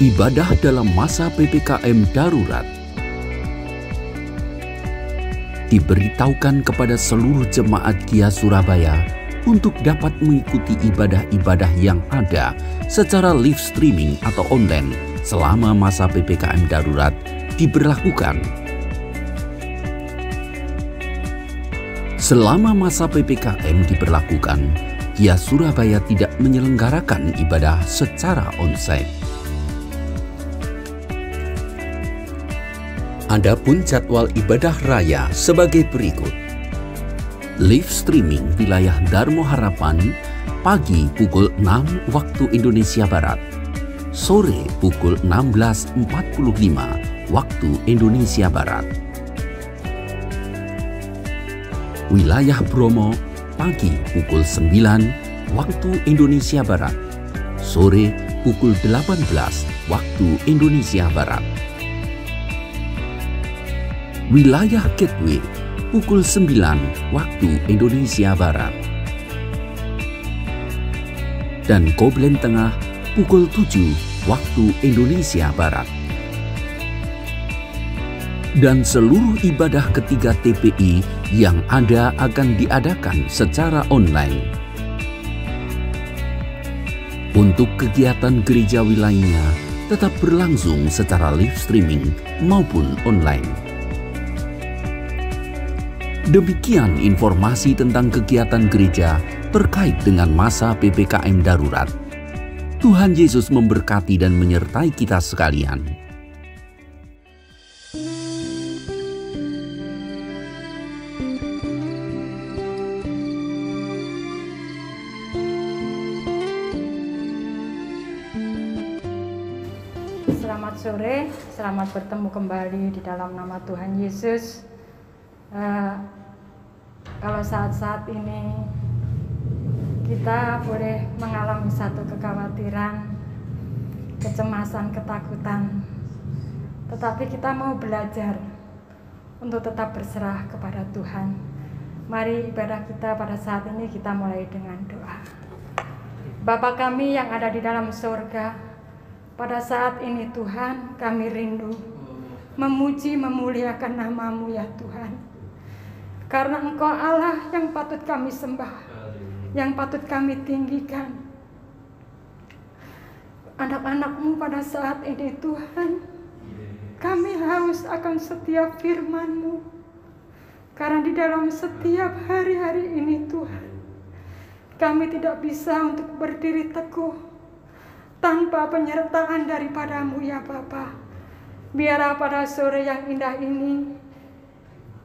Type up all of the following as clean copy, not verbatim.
Ibadah dalam masa PPKM darurat diberitahukan kepada seluruh jemaat GIA Surabaya untuk dapat mengikuti ibadah-ibadah yang ada secara live streaming atau online selama masa PPKM darurat diberlakukan. Selama masa PPKM diberlakukan, GIA Surabaya tidak menyelenggarakan ibadah secara onsite. Adapun jadwal ibadah raya sebagai berikut. Live streaming wilayah Darmo Harapan pagi pukul 6 waktu Indonesia Barat, sore pukul 16.45 waktu Indonesia Barat. Wilayah Bromo pagi pukul 9 waktu Indonesia Barat, sore pukul 18 waktu Indonesia Barat. Wilayah Gateway pukul 9 waktu Indonesia Barat. Dan Koblen Tengah pukul 7 waktu Indonesia Barat. Dan seluruh ibadah ketiga TPI yang ada akan diadakan secara online. Untuk kegiatan gerejawi lainnya tetap berlangsung secara live streaming maupun online. Demikian informasi tentang kegiatan gereja terkait dengan masa PPKM darurat. Tuhan Yesus memberkati dan menyertai kita sekalian. Selamat sore, selamat bertemu kembali di dalam nama Tuhan Yesus. Kalau saat-saat ini kita boleh mengalami satu kekhawatiran, kecemasan, ketakutan, tetapi kita mau belajar untuk tetap berserah kepada Tuhan. Mari ibadah kita pada saat ini kita mulai dengan doa. Bapa kami yang ada di dalam surga, pada saat ini Tuhan kami rindu memuji memuliakan nama-Mu ya Tuhan. Karena Engkau Allah yang patut kami sembah, yang patut kami tinggikan. Anak-anak-Mu pada saat ini Tuhan, kami haus akan setiap firman-Mu. Karena di dalam setiap hari-hari ini Tuhan, kami tidak bisa untuk berdiri teguh tanpa penyertaan daripada-Mu ya Bapa. Biarlah pada sore yang indah ini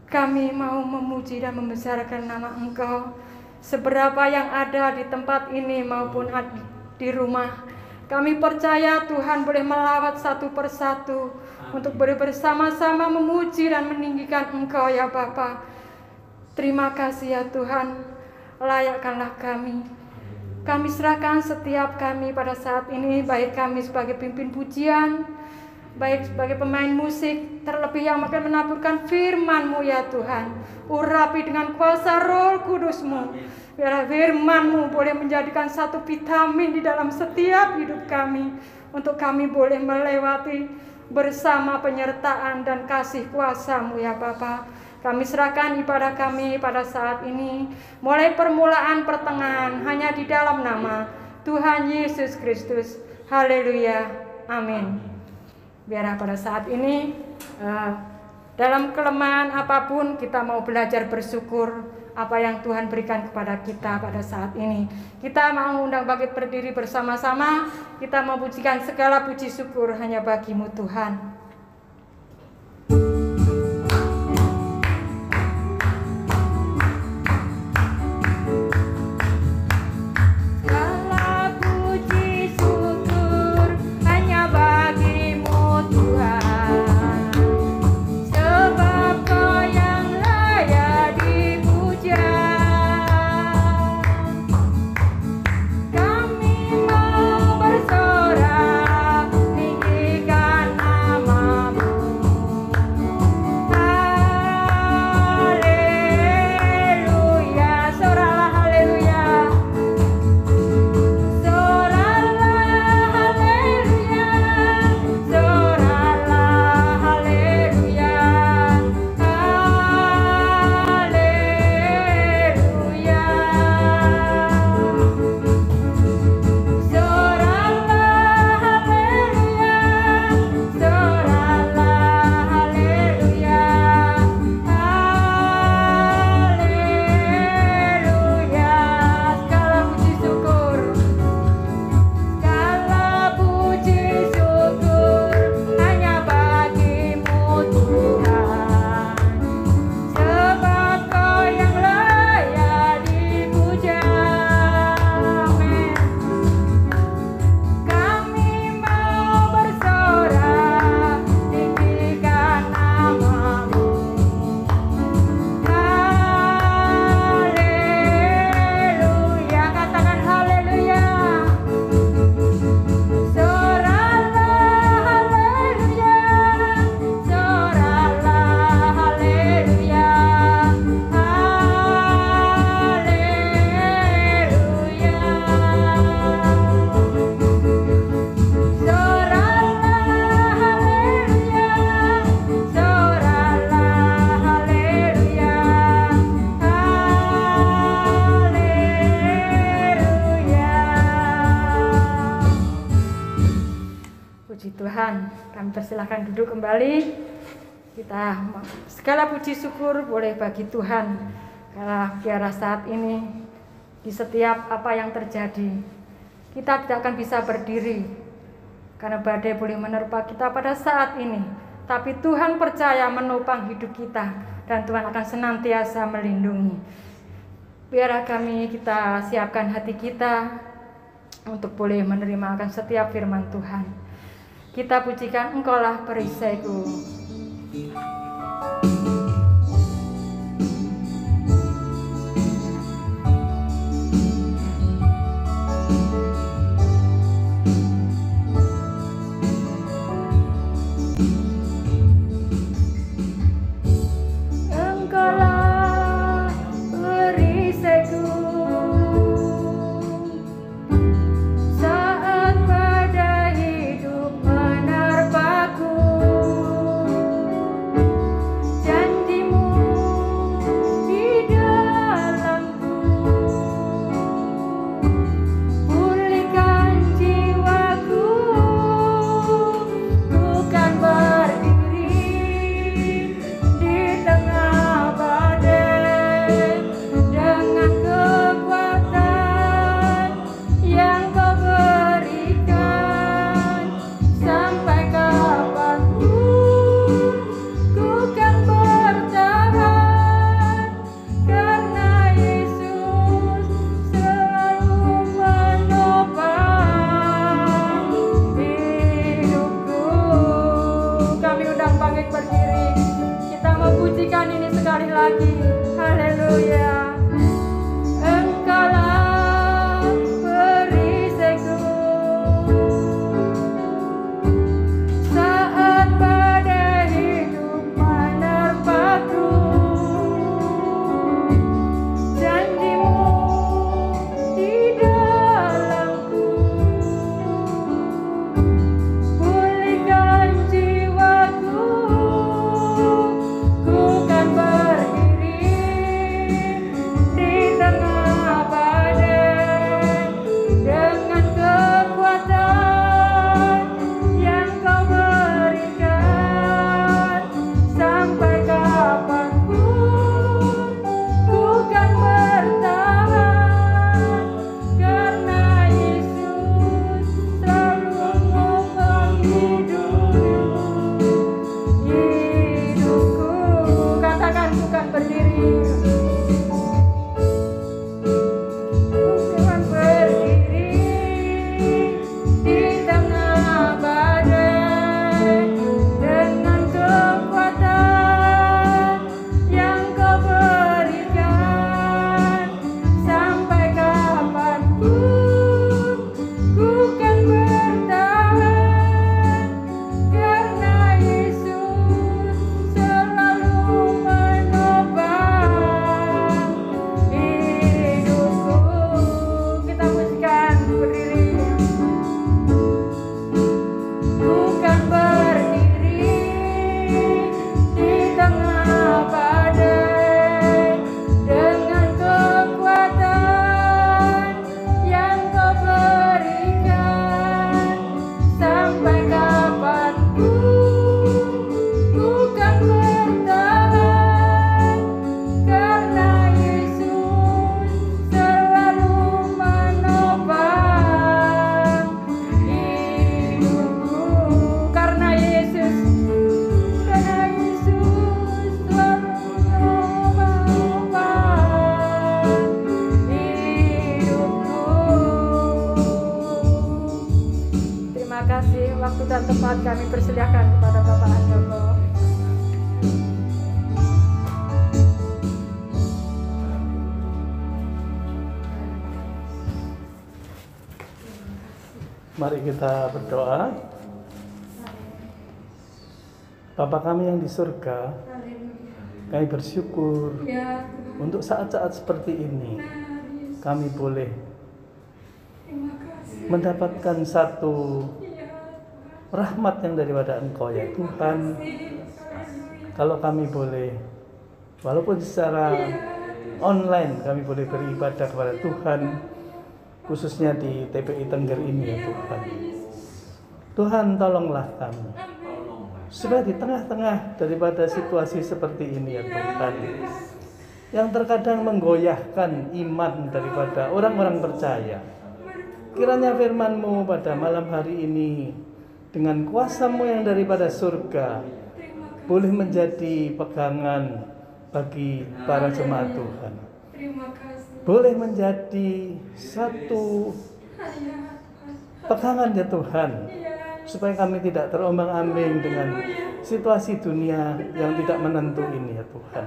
kami mau memuji dan membesarkan nama Engkau. Seberapa yang ada di tempat ini maupun di rumah, kami percaya Tuhan boleh melawat satu persatu untuk bersama-sama memuji dan meninggikan Engkau ya Bapa. Terima kasih ya Tuhan, layakkanlah kami. Kami serahkan setiap kami pada saat ini, baik kami sebagai pimpin pujian, baik sebagai pemain musik, terlebih yang akan menaburkan firman-Mu ya Tuhan. Urapi dengan kuasa Roh Kudus-Mu. Biarlah firman-Mu boleh menjadikan satu vitamin di dalam setiap hidup kami, untuk kami boleh melewati bersama penyertaan dan kasih kuasa-Mu ya Bapa. Kami serahkan ibadah kami pada saat ini, mulai permulaan pertengahan, hanya di dalam nama Tuhan Yesus Kristus. Haleluya. Amin. Biarlah pada saat ini dalam kelemahan apapun kita mau belajar bersyukur apa yang Tuhan berikan kepada kita pada saat ini. Kita mau undang bangkit berdiri bersama-sama. Kita memujikan segala puji syukur hanya bagi-Mu Tuhan. Tuhan Tuhan, kami persilahkan duduk kembali. Kita segala puji syukur boleh bagi Tuhan, karena biarlah saat ini di setiap apa yang terjadi, kita tidak akan bisa berdiri karena badai boleh menerpa kita pada saat ini. Tapi Tuhan percaya menopang hidup kita, dan Tuhan akan senantiasa melindungi. Biarlah kita siapkan hati kita untuk boleh menerima akan setiap firman Tuhan. Kita pujikan Engkaulah perisaiku. dan tempat kami persilakan kepada Bapak Handoko. Mari kita berdoa. Bapa kami yang di surga, kami bersyukur untuk saat-saat seperti ini. Kami boleh mendapatkan satu rahmat yang daripada Engkau ya Tuhan. Kalau kami boleh, walaupun secara online, kami boleh beribadah kepada Tuhan, khususnya di TPI Tengger ini ya Tuhan. Tuhan tolonglah kami supaya di tengah-tengah daripada situasi seperti ini ya Tuhan, yang terkadang menggoyahkan iman daripada orang-orang percaya, kiranya firman-Mu pada malam hari ini dengan kuasa-Mu yang daripada surga boleh menjadi pegangan bagi para jemaat Tuhan, boleh menjadi satu pegangan ya Tuhan, supaya kami tidak terombang-ambing dengan situasi dunia yang tidak menentu ini ya Tuhan,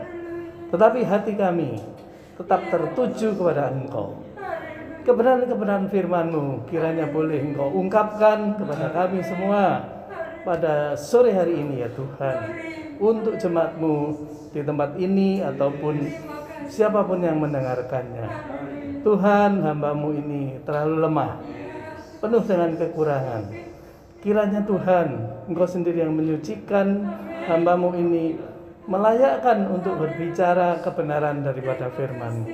tetapi hati kami tetap tertuju kepada Engkau. Kebenaran-kebenaran firman-Mu kiranya boleh Engkau ungkapkan kepada kami semua pada sore hari ini ya Tuhan, untuk jemaat-Mu di tempat ini ataupun siapapun yang mendengarkannya. Tuhan, hamba-Mu ini terlalu lemah, penuh dengan kekurangan. Kiranya Tuhan, Engkau sendiri yang menyucikan hamba-Mu ini, melayakkan untuk berbicara kebenaran daripada firman-Mu.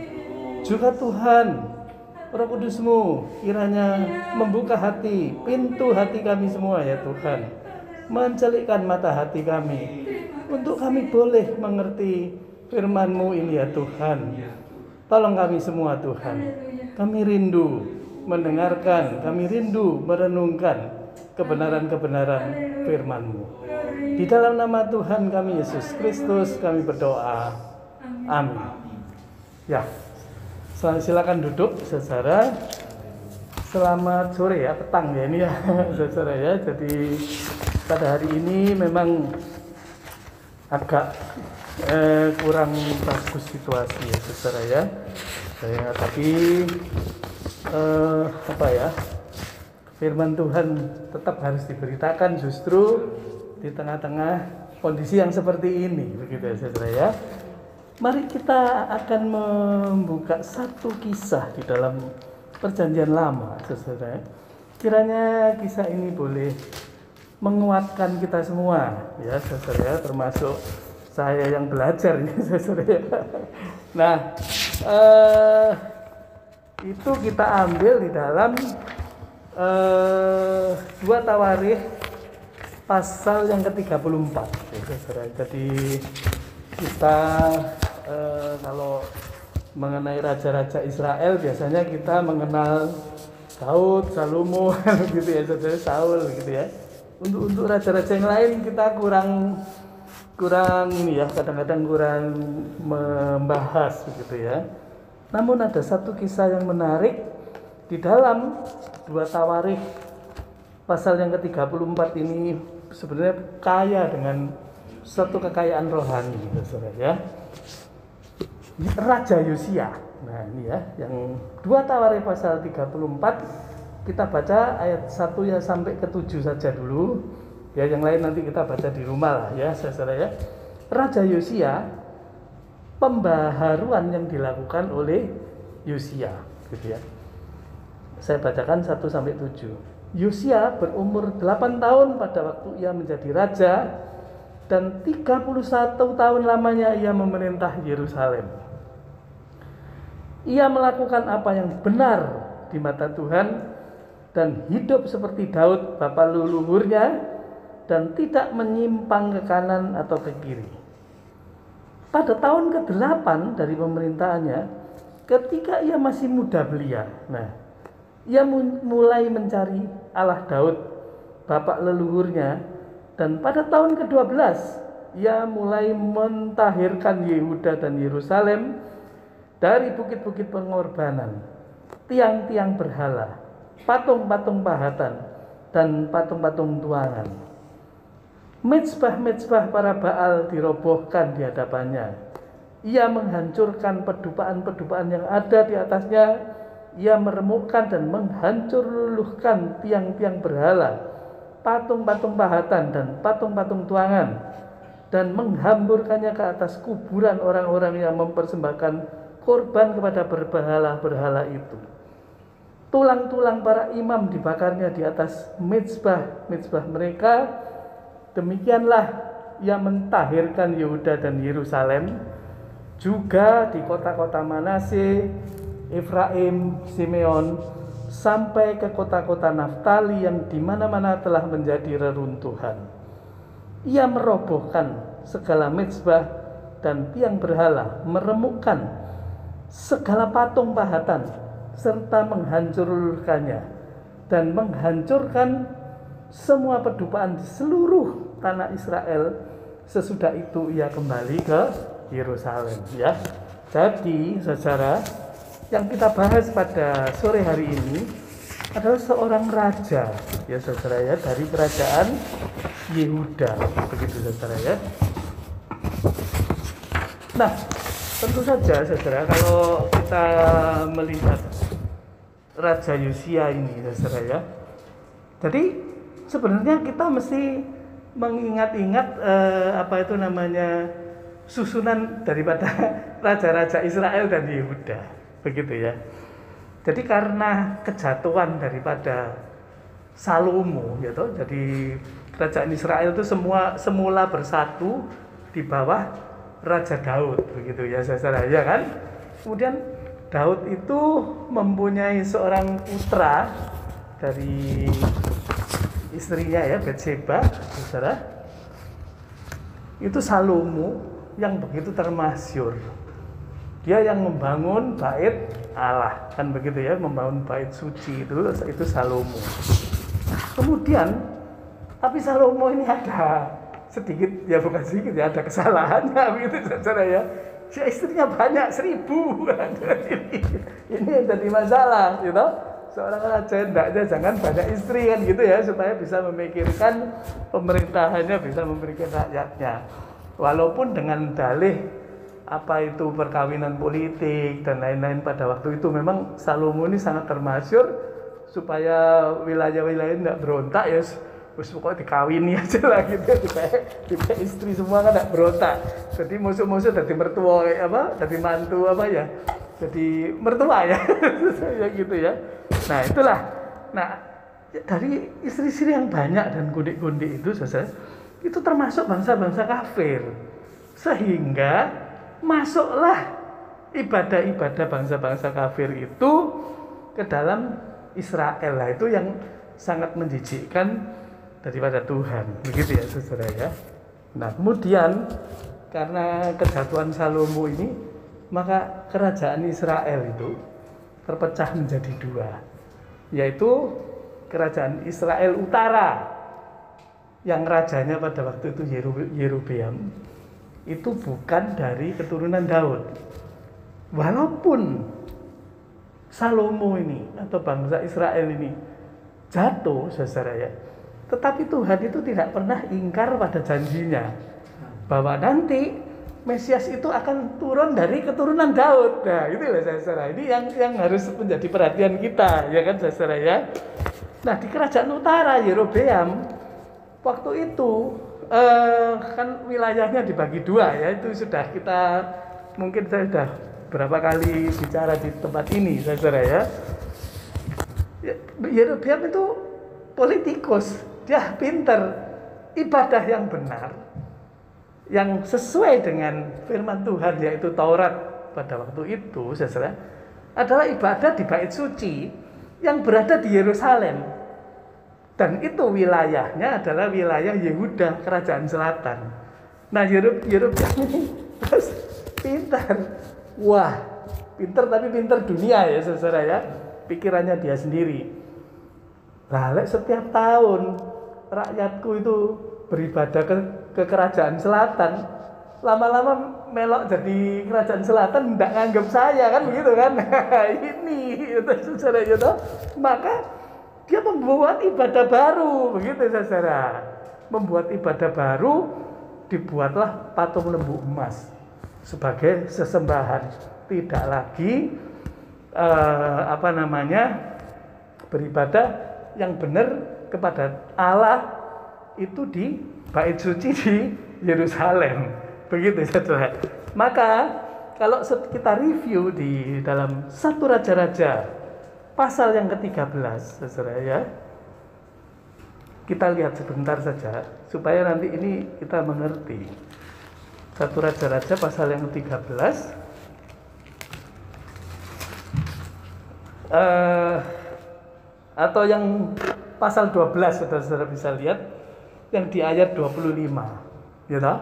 Juga Tuhan, Roh Kudus-Mu kiranya membuka hati, pintu hati kami semua ya Tuhan, mencelikkan mata hati kami, untuk kami boleh mengerti firman-Mu ini ya Tuhan. Tolong kami semua Tuhan, kami rindu mendengarkan, kami rindu merenungkan kebenaran-kebenaran firman-Mu. Di dalam nama Tuhan kami Yesus Kristus kami berdoa. Amin. Ya, silakan duduk saudara. Selamat sore ya, petang ya ini ya saudara ya. Jadi pada hari ini memang agak kurang bagus situasi ya saudara ya. Tapi firman Tuhan tetap harus diberitakan justru di tengah-tengah kondisi yang seperti ini, begitu ya saudara ya. Mari kita akan membuka satu kisah di dalam Perjanjian Lama saudara. Kiranya kisah ini boleh menguatkan kita semua ya saudara ya, termasuk saya yang belajar ya saudara ya. Nah, itu kita ambil di dalam 2 Tawarikh pasal yang ke-34 ya, saudara. Jadi kita kalau mengenai raja-raja Israel biasanya kita mengenal Daud, Salomo gitu ya saudara, Saul gitu ya. Untuk raja-raja yang lain kita kurang ini ya, kadang-kadang kurang membahas begitu ya. Namun ada satu kisah yang menarik di dalam 2 Tawarikh pasal yang ke-34 ini, sebenarnya kaya dengan satu kekayaan rohani saudara ya. Raja Yosia. Nah ini ya, yang 2 Tawarikh pasal 34, kita baca ayat 1 ya sampai ke-7 saja dulu. Ya, yang lain nanti kita baca di rumah lah ya saudara ya. Raja Yosia, pembaharuan yang dilakukan oleh Yosia gitu ya. Saya bacakan 1 sampai 7. Yosia berumur 8 tahun pada waktu ia menjadi raja, dan 31 tahun lamanya ia memerintah Yerusalem. Ia melakukan apa yang benar di mata Tuhan dan hidup seperti Daud bapa leluhurnya, dan tidak menyimpang ke kanan atau ke kiri. Pada tahun ke-8 dari pemerintahannya, ketika ia masih muda belia, ia mulai mencari Allah Daud bapak leluhurnya, dan pada tahun ke-12 ia mulai mentahirkan Yehuda dan Yerusalem dari bukit-bukit pengorbanan, tiang-tiang berhala, patung-patung pahatan, dan patung-patung tuangan. Mezbah-mezbah para Baal dirobohkan di hadapannya. Ia menghancurkan pedupaan-pedupaan yang ada di atasnya. Ia meremukkan dan menghancur luluhkan tiang-tiang berhala, patung-patung pahatan, dan patung-patung tuangan, dan menghamburkannya ke atas kuburan orang-orang yang mempersembahkan korban kepada berhala-berhala itu. Tulang-tulang para imam dibakarnya di atas mezbah-mezbah mereka. Demikianlah ia mentahirkan Yehuda dan Yerusalem, juga di kota-kota Manase, Efraim, Simeon, sampai ke kota-kota Naftali yang di mana-mana telah menjadi reruntuhan. Ia merobohkan segala mezbah dan tiang berhala, meremukkan segala patung pahatan, serta menghancurkannya dan menghancurkan semua pedupaan di seluruh tanah Israel. Sesudah itu ia kembali ke Yerusalem, ya. Jadi, saudara, yang kita bahas pada sore hari ini adalah seorang raja, ya saudara ya, dari kerajaan Yehuda, begitu saudara ya. Nah, tentu saja saudara, kalau kita melihat Raja Yosia ini saudara ya, jadi sebenarnya kita mesti mengingat-ingat susunan daripada raja-raja Israel dan Yehuda. Begitu ya. Jadi karena kejatuhan daripada Salomo gitu, jadi kerajaan Israel itu semula bersatu di bawah Raja Daud, begitu ya saudara ya kan. Kemudian Daud itu mempunyai seorang putra dari istrinya ya, Batseba, saudara. Itu Salomo yang begitu termasyur. Dia yang membangun bait Allah, kan begitu ya, membangun bait suci itu Salomo. Kemudian, tapi Salomo ini ada sedikit, ya bukan sedikit ya, ada kesalahannya begitu saudara ya. Si istrinya banyak 1000. Ini yang jadi masalah, gitu. Seorang raja hendaknya jangan banyak istri kan gitu ya, supaya bisa memikirkan pemerintahannya, bisa memikirkan rakyatnya. Walaupun dengan dalih apa itu perkawinan politik dan lain-lain pada waktu itu, memang Salomo ini sangat termasyur supaya wilayah-wilayah tidak berontak ya, terus pokoknya dikawini aja lah gitu ya, supaya istri semua kan tidak berontak. Jadi musuh-musuh jadi mertua jadi mantu jadi mertua ya, ya gitu ya. Nah itulah, dari istri-istri yang banyak dan gondek-gondek itu itu termasuk bangsa-bangsa kafir, sehingga masuklah ibadah-ibadah bangsa-bangsa kafir itu ke dalam Israel. Lah itu yang sangat menjijikkan daripada Tuhan, begitu ya saudara ya. Nah kemudian karena kejatuhan Salomo ini, maka kerajaan Israel itu terpecah menjadi dua, yaitu kerajaan Israel Utara yang rajanya pada waktu itu Yerobeam, itu bukan dari keturunan Daud. Walaupun Salomo ini atau bangsa Israel ini jatuh saudara ya, tetapi Tuhan itu tidak pernah ingkar pada janjinya bahwa nanti Mesias itu akan turun dari keturunan Daud. Nah itu ya saudara, ini yang harus menjadi perhatian kita ya kan saudara ya. Nah di kerajaan utara Yerobeam waktu itu kan wilayahnya dibagi dua ya, itu sudah mungkin saya sudah berapa kali bicara di tempat ini saudara ya. Yerobeam itu politikus, dia pinter, ibadah yang benar, yang sesuai dengan firman Tuhan yaitu Taurat pada waktu itu saudara, adalah ibadah di bait suci yang berada di Yerusalem. Dan itu wilayahnya adalah wilayah Yehuda, kerajaan selatan. Nah Yerobeam ini terus pintar. Wah, pintar tapi pintar dunia ya saudara ya. Pikirannya dia sendiri. Lah setiap tahun rakyatku itu beribadah ke kerajaan selatan, lama-lama melok jadi kerajaan selatan, tidak nganggap saya kan begitu kan. Ini itu saudara itu. Maka dia membuat ibadah baru, begitu saudara. Membuat ibadah baru, dibuatlah patung lembu emas sebagai sesembahan. Tidak lagi beribadah yang benar kepada Allah itu di bait suci di Yerusalem, begitu saudara. Maka kalau kita review di dalam 1 Raja-Raja pasal yang ke-13 saudara ya, kita lihat sebentar saja supaya nanti ini kita mengerti. 1 Raja-Raja pasal yang ke-13 Atau yang pasal 12 saudara-saudara bisa lihat yang di ayat 25. Ya toh?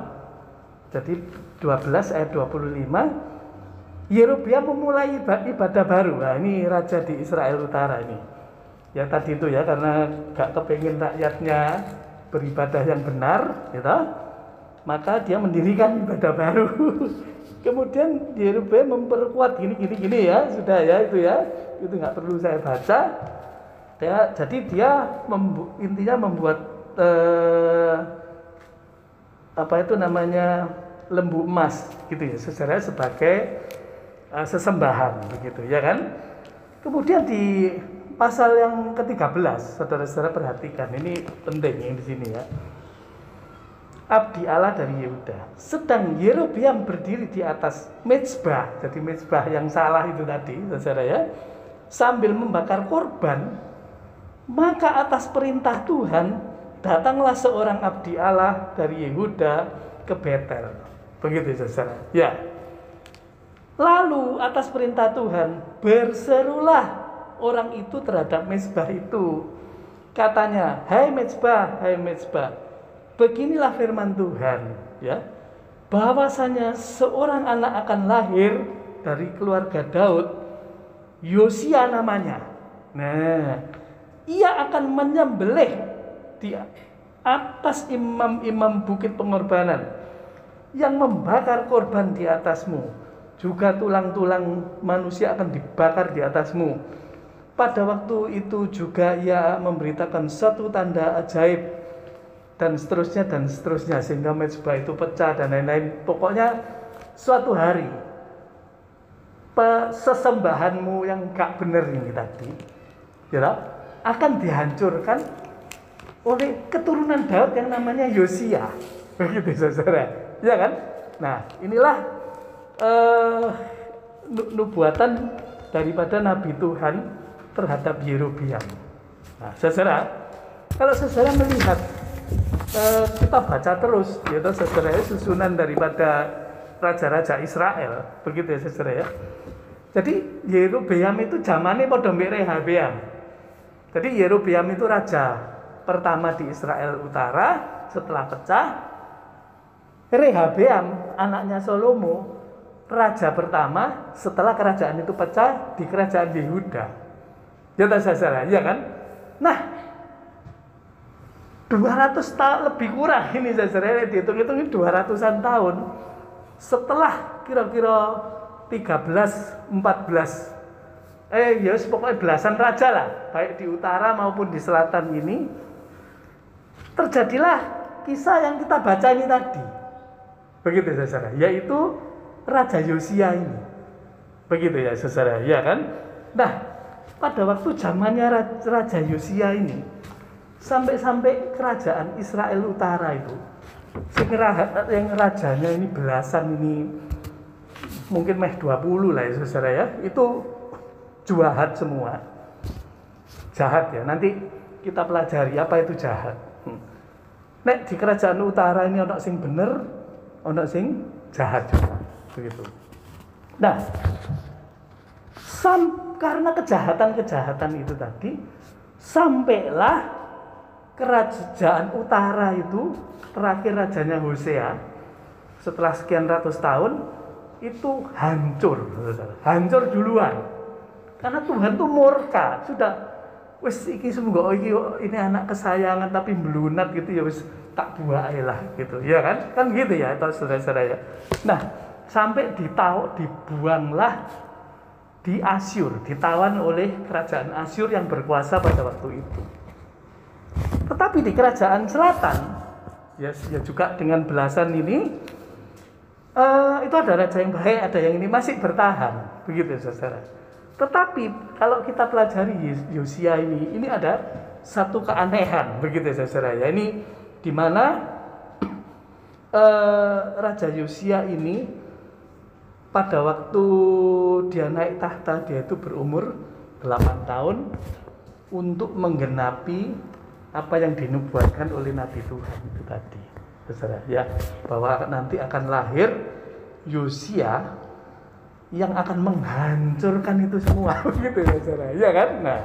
Jadi 12 ayat 25, Yerobeam memulai ibadah baru. Nah, ini raja di Israel Utara ini. Ya tadi itu ya, karena gak kepengin rakyatnya beribadah yang benar, ya toh? Maka dia mendirikan ibadah baru. Kemudian Yerobeam memperkuat gini ya, sudah ya itu nggak perlu saya baca. Ya, jadi dia intinya membuat apa itu namanya lembu emas gitu ya, sebagai sesembahan begitu ya kan. Kemudian di pasal yang ke-13, saudara-saudara perhatikan, ini penting yang di sini ya. Abdi Allah dari Yehuda. Sedang Yerobeam berdiri di atas mezbah. Jadi mezbah yang salah itu tadi, saudara ya. Sambil membakar korban, maka atas perintah Tuhan datanglah seorang abdi Allah dari Yehuda ke Betel. Begitu saudara. Ya. Lalu atas perintah Tuhan berserulah orang itu terhadap mezbah itu. Katanya, hai mezbah, beginilah firman Tuhan, ya, bahwasanya seorang anak akan lahir dari keluarga Daud, Yosia namanya. Nah, ia akan menyembelih di atas imam-imam bukit pengorbanan yang membakar korban di atasmu. Juga tulang-tulang manusia akan dibakar di atasmu. Pada waktu itu juga ia memberitakan satu tanda ajaib, dan seterusnya sehingga mezbah itu pecah dan lain-lain. Pokoknya suatu hari sesembahanmu yang gak benar ini tadi ya akan dihancurkan oleh keturunan Daud yang namanya Yosia. Begitu saudara ya kan. Nah inilah nubuatan daripada Nabi Tuhan terhadap Yerobeam. Nah saudara, kalau saudara melihat kita baca terus, yaitu saudara, susunan daripada raja-raja Israel, begitu ya saudara ya. Jadi Yerobeam itu zamannya pada mbek Rehabeam. Jadi Yerobeam itu raja pertama di Israel Utara setelah pecah. Rehabeam anaknya Salomo raja pertama setelah kerajaan itu pecah di kerajaan Yehuda. Ya saudara, ya kan? Nah, 200 tahun lebih kurang ini saudara, dihitung-hitung 200-an tahun setelah kira-kira 13-14 pokoknya belasan raja lah, baik di utara maupun di selatan ini, terjadilah kisah yang kita baca ini tadi. Begitu saudara, yaitu Raja Yosia ini. Begitu ya saudara, ya kan? Nah, pada waktu zamannya Raja Yosia ini, sampai kerajaan Israel Utara itu, yang rajanya ini belasan ini, mungkin 20 lah ya saudara ya, itu jahat semua. Jahat ya, nanti kita pelajari apa itu jahat. Nek di kerajaan utara ini ono sing bener, ono sing jahat juga. Begitu. Nah, karena kejahatan-kejahatan itu tadi, sampailah kerajaan utara itu, terakhir rajanya Hosea, setelah sekian ratus tahun itu hancur duluan. Karena Tuhan tuh murka, sudah wis iki sungguh ini anak kesayangan tapi melunat gitu ya, wis tak buai lah gitu. Ya kan gitu ya, itu saudara-saudara ya. Nah, sampai dibuanglah di Asyur, ditawan oleh kerajaan Asyur yang berkuasa pada waktu itu. Tetapi di kerajaan selatan, ya juga dengan belasan ini, itu ada raja yang baik, ada yang ini masih bertahan, begitu saudara. Tetapi kalau kita pelajari Yosia ini ada satu keanehan, begitu saudara. Ya ini di mana Raja Yosia ini pada waktu dia naik tahta, dia itu berumur 8 tahun untuk menggenapi apa yang dinubuatkan oleh Nabi Tuhan itu tadi, saudara ya, bahwa nanti akan lahir Yosia yang akan menghancurkan itu semua, begitu ya saudara, ya kan? Nah,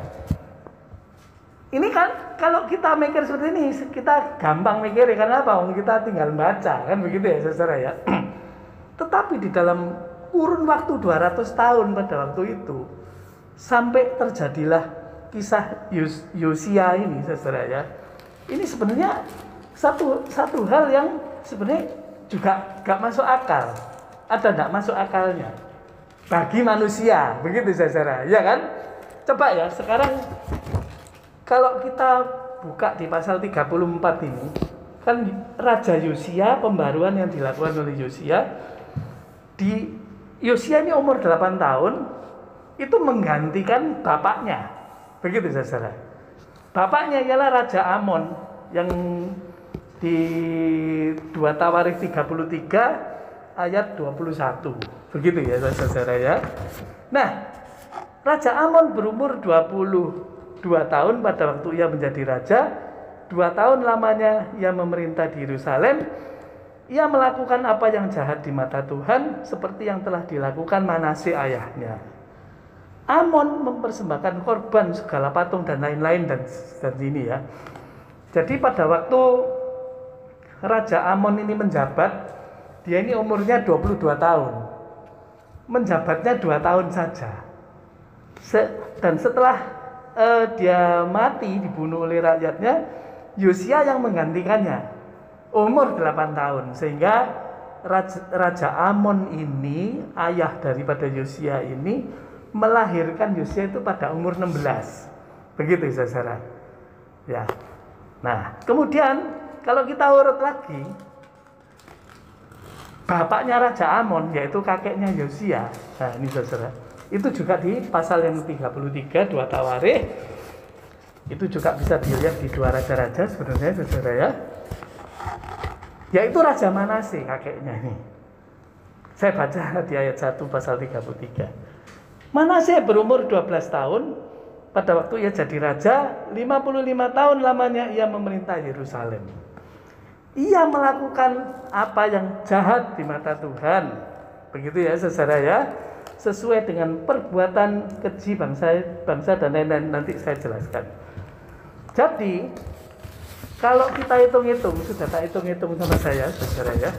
Ini kan kalau kita mikir seperti ini, kita gampang mikir karena apa? Kita tinggal baca kan begitu ya saudara ya. Tetapi di dalam kurun waktu 200 tahun pada waktu itu sampai terjadilah kisah Yosia ini saudara ya. Ini sebenarnya satu hal yang sebenarnya juga gak masuk akal. Ada gak masuk akalnya bagi manusia, begitu saudara ya kan? Coba ya sekarang kalau kita buka di pasal 34 ini, kan Raja Yosia, pembaruan yang dilakukan oleh Yosia, Yosia ini umur 8 tahun, itu menggantikan bapaknya. Begitu saudara. Bapaknya ialah Raja Amon, yang di 2 Tawarikh 33 ayat 21. Begitu ya saudara ya. Nah, Raja Amon berumur 22 tahun pada waktu ia menjadi raja. 2 tahun lamanya ia memerintah di Yerusalem. Ia melakukan apa yang jahat di mata Tuhan, seperti yang telah dilakukan Manase ayahnya. Amon mempersembahkan korban segala patung dan lain-lain dan ini ya. Jadi pada waktu Raja Amon ini menjabat, dia ini umurnya 22 tahun. Menjabatnya 2 tahun saja. Dan setelah dia mati, dibunuh oleh rakyatnya, Yosia yang menggantikannya umur 8 tahun, sehingga Raja Amon ini, ayah daripada Yosia ini, melahirkan Yosia itu pada umur 16. Begitu saudara ya. Nah kemudian kalau kita urut lagi, bapaknya Raja Amon yaitu kakeknya Yosia. Nah ini saudara, itu juga di pasal yang 33 2 Tawarikh. Itu juga bisa dilihat di 2 Raja-Raja sebenarnya saudara ya. Yaitu Raja Manase kakeknya ini. Saya baca di ayat 1 pasal 33. Manase berumur 12 tahun pada waktu ia jadi raja. 55 tahun lamanya ia memerintah Yerusalem. Ia melakukan apa yang jahat di mata Tuhan. Begitu ya saudara ya. Sesuai dengan perbuatan keji bangsa dan lain-lain, nanti saya jelaskan. Jadi kalau kita hitung-hitung, sudah tak hitung-hitung sama saya saudara ya,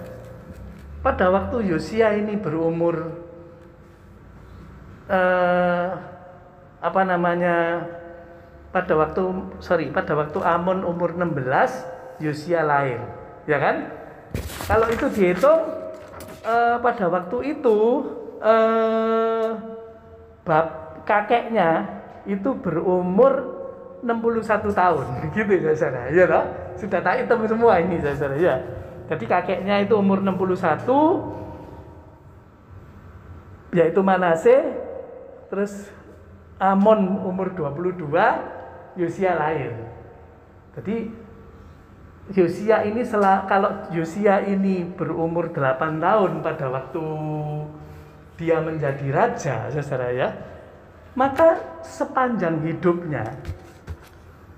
pada waktu Yosia ini berumur pada waktu Amon umur 16, Yosia lahir, ya kan? Kalau itu dihitung pada waktu itu kakeknya itu berumur 61 tahun, gitu ya saudara. Ya toh? Sudah tak hitung semua ini saudara ya. Jadi kakeknya itu umur 61, yaitu Manase, terus Amon umur 22, Yosia lahir. Jadi Yosia ini kalau Yosia ini berumur 8 tahun pada waktu dia menjadi raja, saudara ya, maka sepanjang hidupnya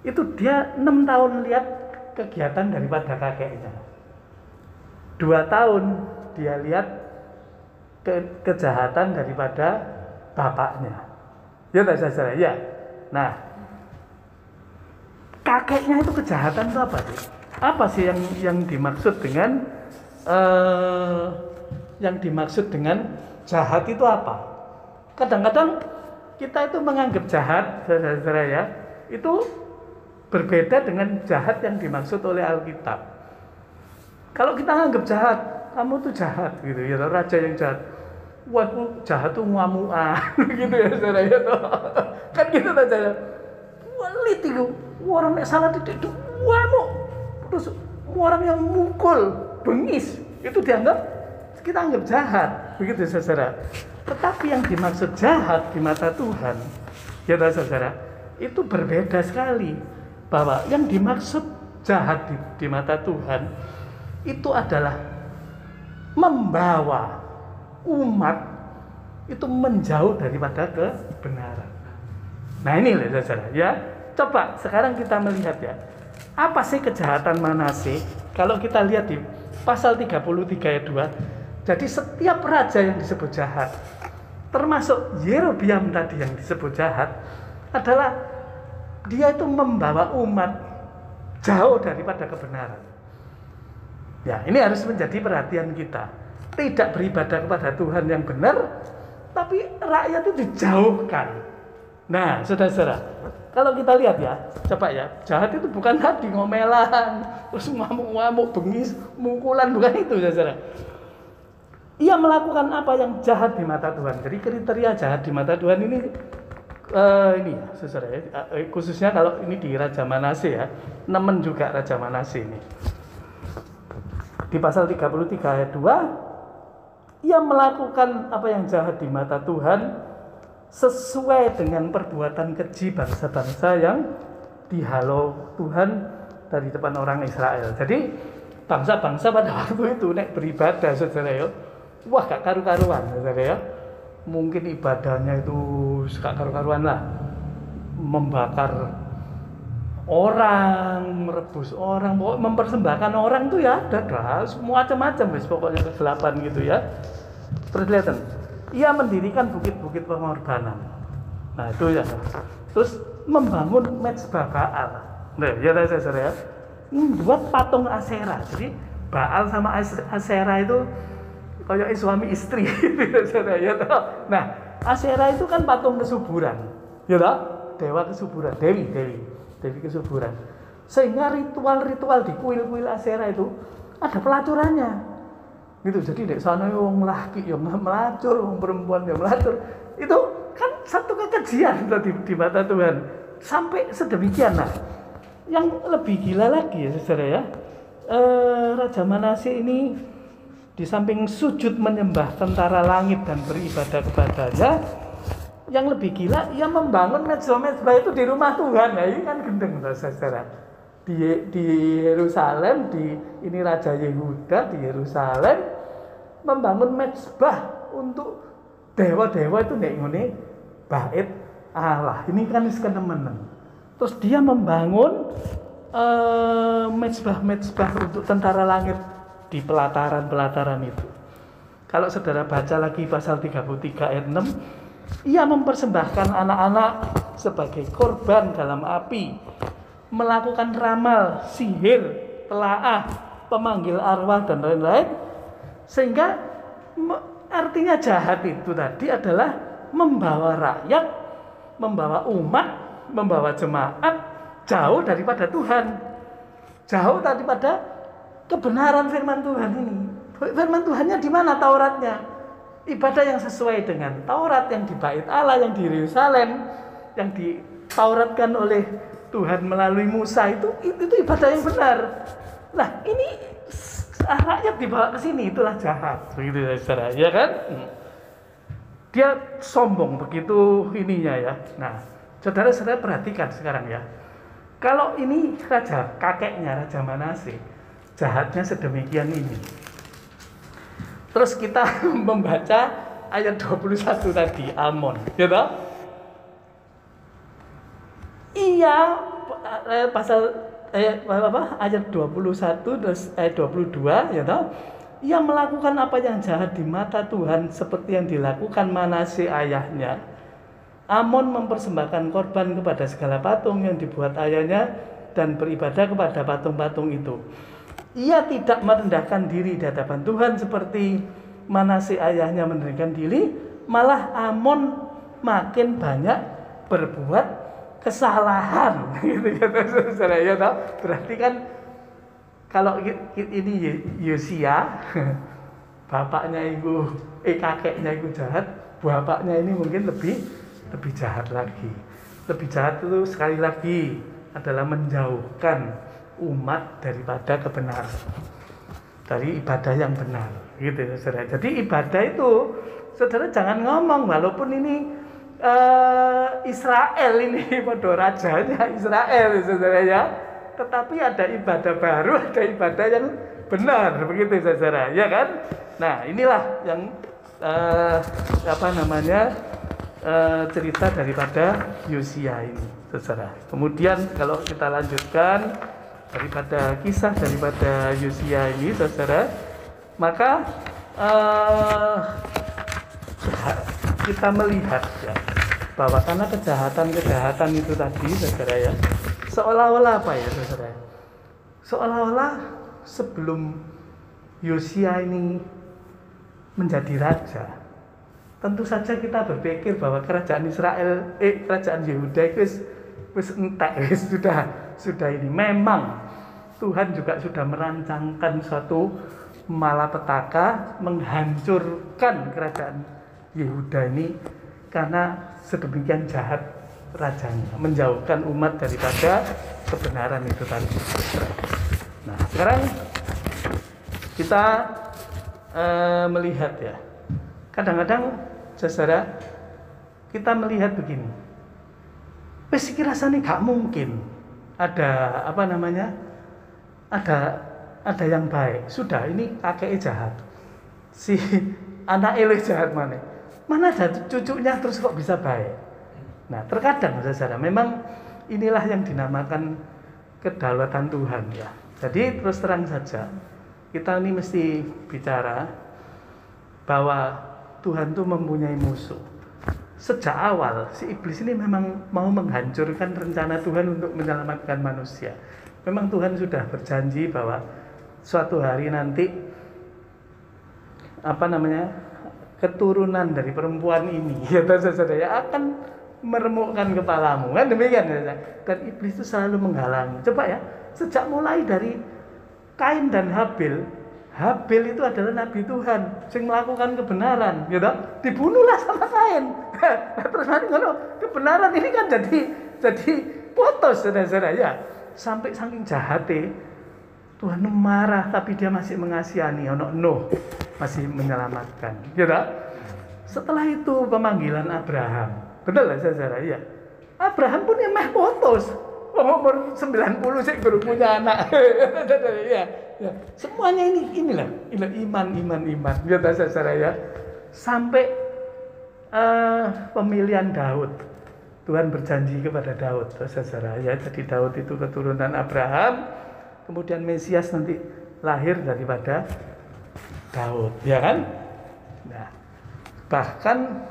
itu dia 6 tahun lihat kegiatan daripada kakeknya. 2 tahun dia lihat kejahatan daripada bapaknya. Ya saudara ya. Nah, kakeknya itu kejahatan itu apa sih? Apa sih yang dimaksud dengan jahat itu apa? Kadang-kadang kita itu menganggap jahat, saudara-saudara ya, itu berbeda dengan jahat yang dimaksud oleh Alkitab. Kalau kita anggap jahat, kamu tuh jahat gitu ya, raja yang jahat. Wah, jahat tuh ngamuan gitu ya saudara ya. Kan gitu saja. Walit itu, orang yang salah titik itu ngamuk. Terus orang yang mukul, bengis, itu kita anggap jahat, begitu saudara. Tetapi yang dimaksud jahat di mata Tuhan, ya saudara, itu berbeda sekali. Bahwa yang dimaksud jahat di mata Tuhan itu adalah membawa umat itu menjauh daripada kebenaran. Nah ini loh saudara ya. Coba sekarang kita melihat ya, apa sih kejahatan Manase? Kalau kita lihat di pasal 33 ayat 2, jadi setiap raja yang disebut jahat, termasuk Yerobiam tadi yang disebut jahat, adalah dia itu membawa umat jauh daripada kebenaran. Ya, ini harus menjadi perhatian kita. Tidak beribadah kepada Tuhan yang benar, tapi rakyat itu dijauhkan. Nah, saudara-saudara, kalau kita lihat ya, coba ya, jahat itu bukan tadi ngomelan, terus ngamuk-ngamuk, bengis, mukulan, bukan itu, saudara. Ia melakukan apa yang jahat di mata Tuhan. Jadi kriteria jahat di mata Tuhan ini ya, saudara ya, khususnya kalau ini di Raja Manase ya, nemen juga Raja Manase ini. Di pasal 33 ayat 2, ia melakukan apa yang jahat di mata Tuhan sesuai dengan perbuatan keji bangsa-bangsa yang dihalau Tuhan dari depan orang Israel. Jadi bangsa-bangsa pada waktu itu nek beribadah, saudara ya, wah gak karu-karuan, saudara ya. Mungkin ibadahnya itu gak karu-karuan lah, membakar orang, merebus orang, mempersembahkan orang tuh ya ada semua macam-macam wis pokoknya kegelapan gitu ya. Terus lihat, ia mendirikan bukit-bukit pengorbanan. Nah itu ya. Terus membangun mezbah Baal. Nah ya saudara ya, membuat patung Asyera. Jadi Baal sama Asyera itu kayak suami istri gitu saudara ya. Nah Asyera itu kan patung kesuburan, ya toh? Dewa kesuburan, dewi kesuburan. Sehingga ritual-ritual di kuil-kuil Asyera itu ada pelacurannya. Gitu. Jadi dek sana wong laki yang melacur, wong perempuan yang melacur. Itu kan satu kekejian di mata Tuhan. Sampai sedemikian. Nah, yang lebih gila lagi ya saudara ya. Raja Manase ini di samping sujud menyembah tentara langit dan beribadah kepadanya, yang lebih gila, ia membangun mezbah itu di rumah Tuhan. Nah, ini kan gendeng, saudara. Di Yerusalem, ini Raja Yehuda di Yerusalem membangun mezbah untuk dewa-dewa itu nek ngene bait Allah. Ini kan kenemenan. Terus dia membangun mezbah untuk tentara langit di pelataran itu. Kalau saudara baca lagi pasal 33 ayat 6, ia mempersembahkan anak-anak sebagai korban dalam api, melakukan ramal, sihir, telaah, pemanggil arwah dan lain-lain. Sehingga artinya jahat itu tadi adalah membawa rakyat, membawa umat, membawa jemaat jauh daripada Tuhan, jauh daripada kebenaran firman Tuhan ini. Firman Tuhannya di mana? Tauratnya. Ibadah yang sesuai dengan Taurat yang di bait Allah, yang di Yerusalem, yang ditauratkan oleh Tuhan melalui Musa itu ibadah yang benar. Nah, ini rakyat dibawa ke sini, itulah jahat. Begitu ya, saudara, ya kan? Dia sombong begitu ininya ya. Nah, saudara-saudara perhatikan sekarang ya. Kalau ini kakeknya Raja Manase, jahatnya sedemikian ini. Terus kita membaca ayat 21 tadi, Amon, ya toh? Iya, pasal ayat 21 terus ayat 22, ya toh? Ia melakukan apa yang jahat di mata Tuhan seperti yang dilakukan Manase ayahnya. Amon mempersembahkan korban kepada segala patung yang dibuat ayahnya dan beribadah kepada patung-patung itu. Ia tidak merendahkan diri di hadapan Tuhan seperti Manase ayahnya merendahkan diri, malah Amon makin banyak berbuat kesalahan. Gitu ya, saudara ya, toh? Berarti kan kalau ini Yosia, bapaknya itu, kakeknya itu jahat, bapaknya ini mungkin lebih jahat lagi. Lebih jahat itu sekali lagi adalah menjauhkan umat daripada kebenaran, dari ibadah yang benar, gitu ya saudara. Jadi ibadah itu, saudara jangan ngomong walaupun ini Israel ini pada rajanya Israel, saudara ya, tetapi ada ibadah baru, ada ibadah yang benar, begitu saudara, ya kan? Nah inilah yang cerita daripada Yosia ini, saudara. Kemudian kalau kita lanjutkan daripada kisah daripada Yosia ini, saudara, maka kita melihat ya, bahwa karena kejahatan itu tadi, saudara ya, seolah-olah apa ya, saudara? Seolah-olah sebelum Yosia ini menjadi raja, tentu saja kita berpikir bahwa kerajaan Yehuda itu wis entek, sudah ini. Memang Tuhan juga sudah merancangkan suatu malapetaka menghancurkan kerajaan Yehuda ini karena sedemikian jahat rajanya, menjauhkan umat daripada kebenaran itu tadi. Nah, sekarang kita melihat ya, kadang-kadang saudara kita melihat begini, wes rasanya gak mungkin ada ada yang baik. Sudah, ini kakeknya jahat, si anak Eli jahat, mana ada cucunya terus kok bisa baik. Nah, terkadang saudara memang inilah yang dinamakan kedaulatan Tuhan ya. Jadi terus terang saja, kita ini mesti bicara bahwa Tuhan itu mempunyai musuh. Sejak awal si iblis ini memang mau menghancurkan rencana Tuhan untuk menyelamatkan manusia. Memang Tuhan sudah berjanji bahwa suatu hari nanti keturunan dari perempuan ini ya akan meremukkan kepalamu, kan demikian ya. Dan iblis itu selalu menghalangi. Coba ya, sejak mulai dari Kain dan Habil itu adalah nabi Tuhan yang melakukan kebenaran, gitu. Dibunuhlah sama Kain. Terus nanti kalau kebenaran ini kan jadi putus, saudara ya. Sampai saking jahatnya Tuhan marah, tapi dia masih mengasihani. Nuh masih menyelamatkan, gitu. Setelah itu pemanggilan Abraham, betul lah saudara ya. Abraham pun yang meh putus. Umur 90 sih baru punya anak. Ya. Semuanya inilah iman. Gitu saudara ya. Sampai pemilihan Daud. Tuhan berjanji kepada Daud, saudara ya. Jadi Daud itu keturunan Abraham, kemudian Mesias nanti lahir daripada Daud, ya kan? Nah, bahkan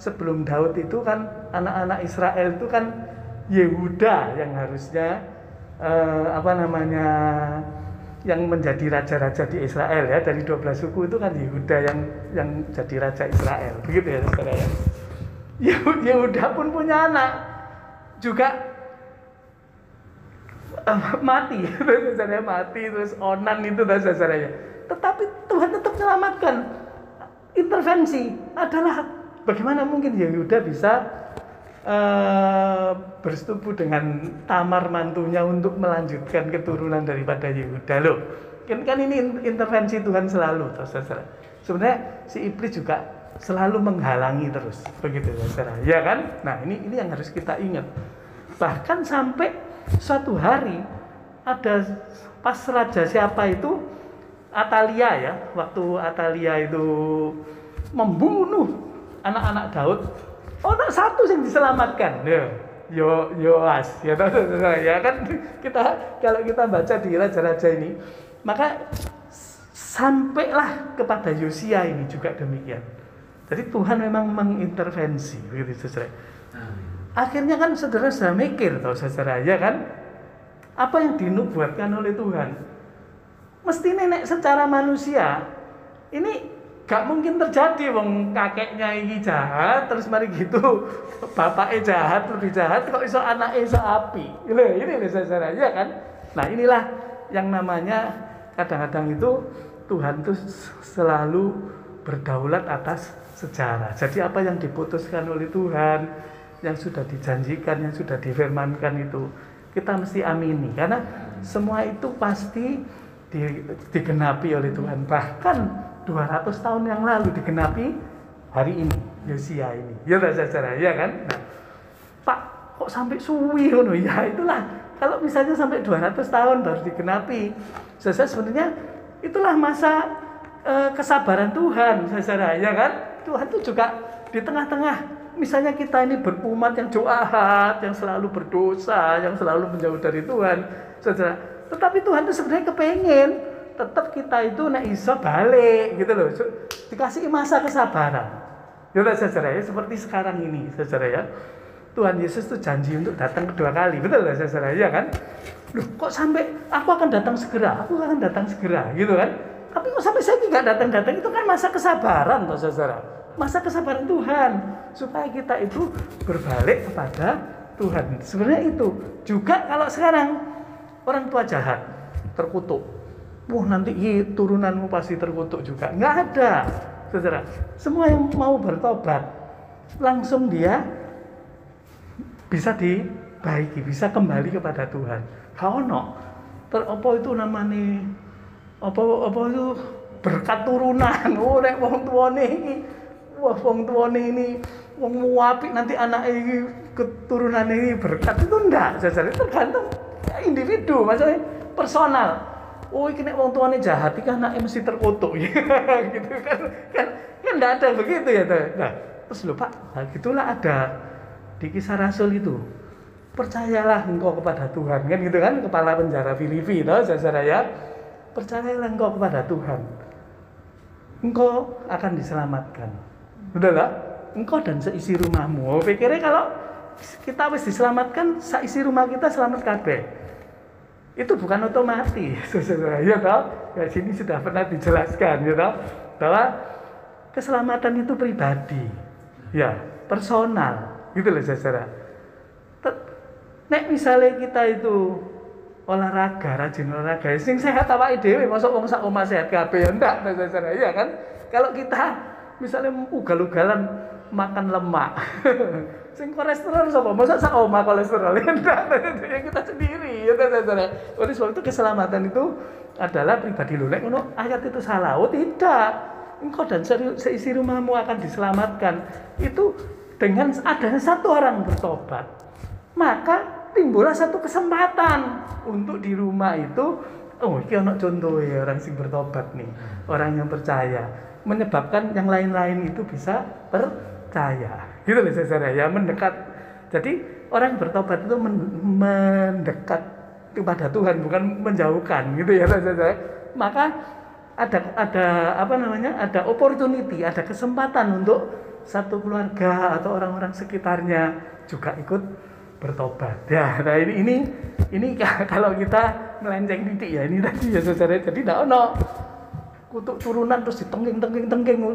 sebelum Daud itu kan anak-anak Israel itu kan Yehuda yang harusnya yang menjadi raja-raja di Israel ya. Dari 12 suku itu kan Yehuda yang jadi raja Israel, begitu ya saudara ya. Yehuda pun punya anak juga mati terus Onan itu saudara ya. Tetapi Tuhan tetap menyelamatkan. Intervensi adalah bagaimana mungkin Yehuda bisa bersetubuh dengan Tamar mantunya untuk melanjutkan keturunan daripada Yehuda loh. Kan ini intervensi Tuhan selalu, saudara. Sebenarnya si iblis juga selalu menghalangi terus, begitu saudara. Ya kan? Nah, ini yang harus kita ingat. Bahkan sampai suatu hari ada pas raja siapa itu Atalia ya, waktu Atalia itu membunuh anak-anak Daud, tak satu yang diselamatkan. Yoas, ya kan kita kalau kita baca di raja-raja ini, maka sampailah kepada Yosia ini juga demikian. Jadi Tuhan memang mengintervensi, begitu saudara. Akhirnya kan saudara sudah mikir, saudara ya kan, apa yang dinubuatkan oleh Tuhan. Mesti nenek secara manusia ini gak mungkin terjadi, wong kakeknya ini jahat terus mari gitu bapaknya jahat, lebih jahat kok iso anaknya iso api. Ini saudara ya kan. Nah, inilah yang namanya kadang-kadang itu Tuhan tuh selalu berdaulat atas sejarah. Jadi apa yang diputuskan oleh Tuhan, yang sudah dijanjikan, yang sudah difirmankan itu kita mesti amini, karena semua itu pasti digenapi oleh Tuhan. Bahkan 200 tahun yang lalu digenapi hari ini, Yosia ini. Ya saudara, ya kan? Nah, Pak, kok sampai suwi ngono? Ya itulah, kalau misalnya sampai 200 tahun baru digenapi. Sebenarnya itulah masa kesabaran Tuhan, saudara, ya kan? Tuhan itu juga di tengah-tengah, misalnya kita ini berumat yang jahat, yang selalu berdosa, yang selalu menjauh dari Tuhan, saudara. Tetapi Tuhan itu sebenarnya kepengen tetap kita itu iso balik gitu loh. Dikasih masa kesabaran. Ya saudara ya, seperti sekarang ini saudara ya. Tuhan Yesus tuh janji untuk datang kedua kali. Betul lah saudara ya kan? Loh, kok sampai aku akan datang segera, gitu kan? Tapi kok sampai saya tidak datang-datang, itu kan masa kesabaran toh saudara. Masa kesabaran Tuhan supaya kita itu berbalik kepada Tuhan. Sebenarnya itu juga kalau sekarang orang tua jahat terkutuk, wah nanti turunanmu pasti terkutuk juga. Nggak ada saudara. Semua yang mau bertobat langsung dia bisa dibaiki, bisa kembali kepada Tuhan. Kau no apa itu namanya apa itu berkat turunan. Oh nek wong tuane iki, wah wong tuane ini wong apik nanti anak ini keturunan ini berkat, itu enggak saudara. Tergantung individu, maksudnya personal. Oh iki nek wong tuane jahat iki anake mesti terkutuk. Gitu kan enggak ada begitu ya toh. Nah, terus lho Pak, nah, gitulah ada di Kisah Rasul itu. Percayalah engkau kepada Tuhan, kan gitu kan, kepala penjara Filipi toh saudara ya. Percayalah engkau kepada Tuhan, engkau akan diselamatkan. Udahlah, engkau dan seisi rumahmu. Oh, pikirnya kalau kita harus diselamatkan, seisi rumah kita selamat kabeh. Itu bukan otomatis, saudara. Ya toh, ya sini sudah pernah dijelaskan, ya toh, bahwa keselamatan itu pribadi, ya personal, gitu loh saudara. Nek misalnya kita itu olahraga, rajin olahraga, sing sehat awake dhewe, mosok wong sak omah sehat kabeh ya ndak, saudara. Ya kan? Kalau kita misalnya ugal-ugalan makan lemak, sing kolesterol sapa? Mosok sak omah kolesterol ya ndak, ya kita sendiri ya saudara. Oleh sebab itu keselamatan itu adalah pribadi lho. Nek ngono ayat itu salah. Oh tidak. Engkau dan seisi rumahmu akan diselamatkan. Itu dengan adanya satu orang bertobat, maka timbullah satu kesempatan untuk di rumah itu, oh iki ana contoh ya orang sing bertobat nih, orang yang percaya, menyebabkan yang lain-lain itu bisa percaya. Gitu loh saudara ya, mendekat. Jadi orang bertobat itu mendekat kepada Tuhan, bukan menjauhkan, gitu ya saudara. Maka ada opportunity, ada kesempatan untuk satu keluarga atau orang-orang sekitarnya juga ikut bertobat. Ya, nah ini kalau kita melenceng titik ya, ini tadi ya saudara. Jadi tidak ono kutuk turunan terus ditengking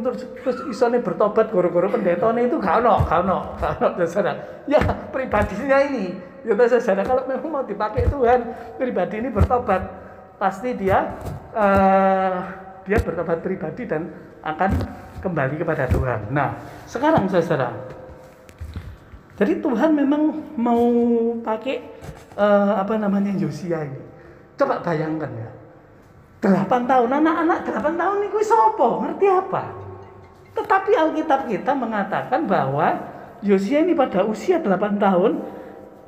terus isone bertobat gara-gara pendetone itu gak ono saudara. Ya pribadinya ini, ya saudara, kalau memang mau dipakai Tuhan, pribadi ini bertobat, pasti dia bertobat pribadi dan akan kembali kepada Tuhan. Nah, sekarang saudara, jadi Tuhan memang mau pakai Yosia ini. Coba bayangkan ya. 8 tahun, anak-anak 8 tahun ini sapa? Ngerti apa? Tetapi Alkitab kita mengatakan bahwa Yosia ini pada usia 8 tahun,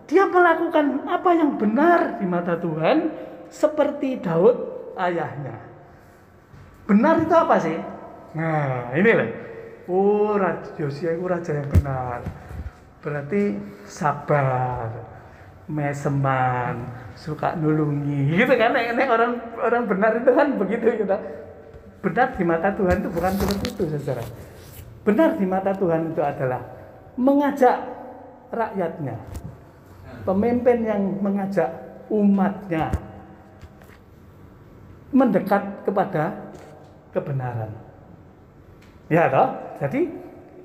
dia melakukan apa yang benar di mata Tuhan seperti Daud ayahnya. Benar itu apa sih? Nah, ini loh. Oh, Yosia itu raja yang benar. Berarti sabar, meseman, suka nulungi, gitu kan? Nek orang benar itu kan begitu gitu. Benar di mata Tuhan itu bukan seperti itu, saudara. Benar di mata Tuhan itu adalah mengajak rakyatnya, pemimpin yang mengajak umatnya mendekat kepada kebenaran. Ya toh? Jadi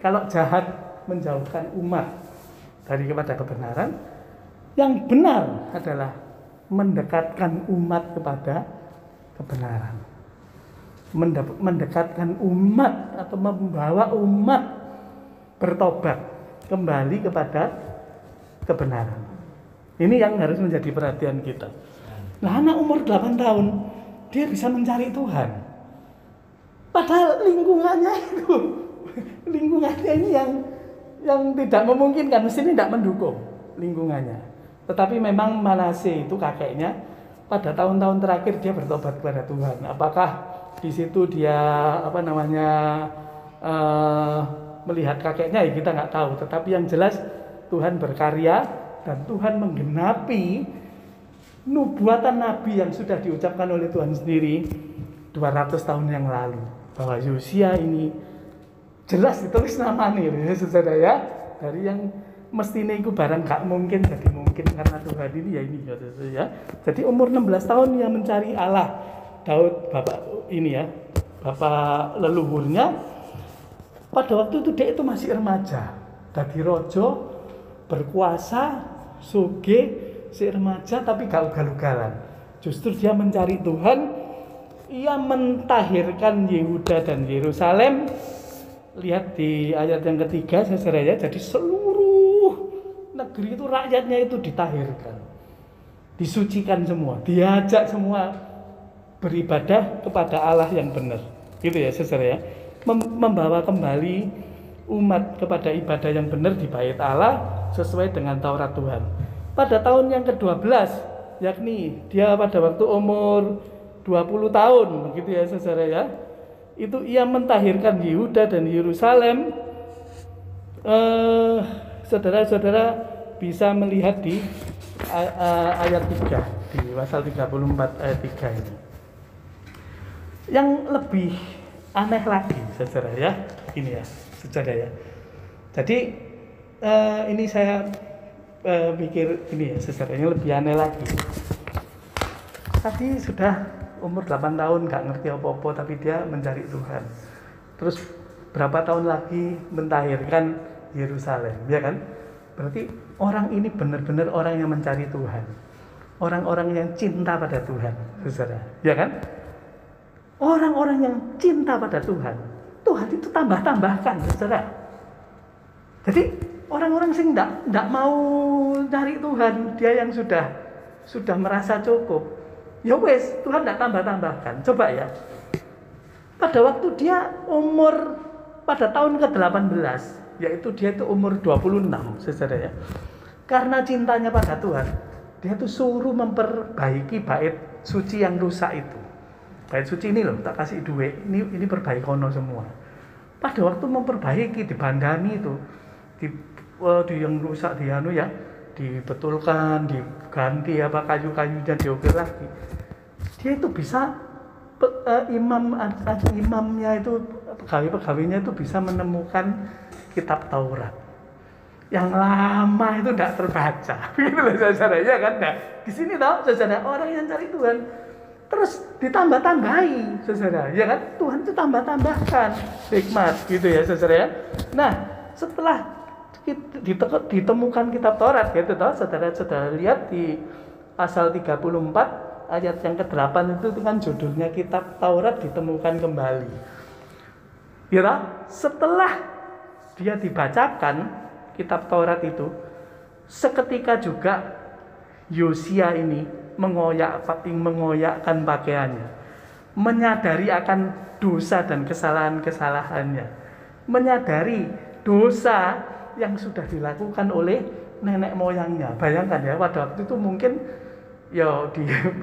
kalau jahat menjauhkan umat dari kepada kebenaran, yang benar adalah mendekatkan umat kepada kebenaran. Mendekatkan umat atau membawa umat bertobat kembali kepada kebenaran. Ini yang harus menjadi perhatian kita. Nah, anak umur 8 tahun dia bisa mencari Tuhan. Padahal lingkungannya ini yang tidak memungkinkan, mestinya tidak mendukung lingkungannya. Tetapi memang Manase itu kakeknya pada tahun-tahun terakhir dia bertobat kepada Tuhan. Apakah di situ dia melihat kakeknya, ya kita nggak tahu. Tetapi yang jelas Tuhan berkarya dan Tuhan menggenapi nubuatan Nabi yang sudah diucapkan oleh Tuhan sendiri 200 tahun yang lalu, bahwa Yosia ini jelas ditulis namanya ya saudara ya, dari yang mestinya itu barang gak mungkin jadi mungkin karena Tuhan ini ya ini ya. Jadi umur 16 tahun dia mencari Allah. Daud bapak ini ya, bapak leluhurnya pada waktu itu dia itu masih remaja, dadi rojo, berkuasa, sugih, si remaja tapi gak ugal-ugalan. Justru dia mencari Tuhan, ia mentahirkan Yehuda dan Yerusalem. Lihat di ayat yang ketiga saudara ya, jadi seluruh negeri itu rakyatnya itu ditahirkan, disucikan semua, diajak semua beribadah kepada Allah yang benar, gitu ya saudara ya, membawa kembali umat kepada ibadah yang benar di bait Allah sesuai dengan Taurat Tuhan. Pada tahun yang ke-12, yakni dia pada waktu umur 20 tahun, begitu ya saudara ya, itu ia mentahirkan Yehuda dan Yerusalem. Saudara-saudara bisa melihat di ayat 3 di pasal 34 ayat 3 ini. Yang lebih aneh lagi saudara ya, ini ya saudara ya. Jadi ini saya pikir ini ya saudara, yang lebih aneh lagi. Tadi sudah umur 8 tahun gak ngerti apa-apa tapi dia mencari Tuhan. Terus berapa tahun lagi mentahirkan Yerusalem, ya kan? Berarti orang ini benar-benar orang yang mencari Tuhan. Orang-orang yang cinta pada Tuhan, saudara, ya kan? Orang-orang yang cinta pada Tuhan, Tuhan itu tambah-tambahkan, saudara. Jadi orang-orang sing ndak mau cari Tuhan, dia yang sudah merasa cukup. Ya wes, Tuhan ndak tambah-tambahkan. Coba ya. Pada waktu dia umur pada tahun ke-18, yaitu dia itu umur 26, saudara ya. Karena cintanya pada Tuhan, dia tuh suruh memperbaiki bait suci yang rusak itu. Bait suci ini loh, tak kasih duit. Ini perbaikono semua. Pada waktu memperbaiki, dibandani itu, di yang rusak dibetulkan, diganti apa kayu-kayunya diukir lagi. Dia itu bisa imamnya itu, pegawai-pegawainya itu bisa menemukan kitab Taurat yang lama itu tidak terbaca. Begitu loh saudara ya kan. Nah, di sini tahu saudara, orang yang cari Tuhan terus ditambah-tambahi saudara, ya kan? Tuhan itu tambah-tambahkan hikmat gitu ya saudara ya. Nah, setelah ditemukan kitab Taurat gitu toh saudara-saudara, lihat di pasal 34 ayat yang ke-8 itu kan judulnya kitab Taurat ditemukan kembali. Ya, setelah dia dibacakan kitab Taurat itu, seketika juga Yosia ini mengoyakkan pakaiannya, menyadari akan dosa dan kesalahan-kesalahannya, menyadari dosa yang sudah dilakukan oleh nenek moyangnya. Bayangkan ya, pada waktu itu mungkin ya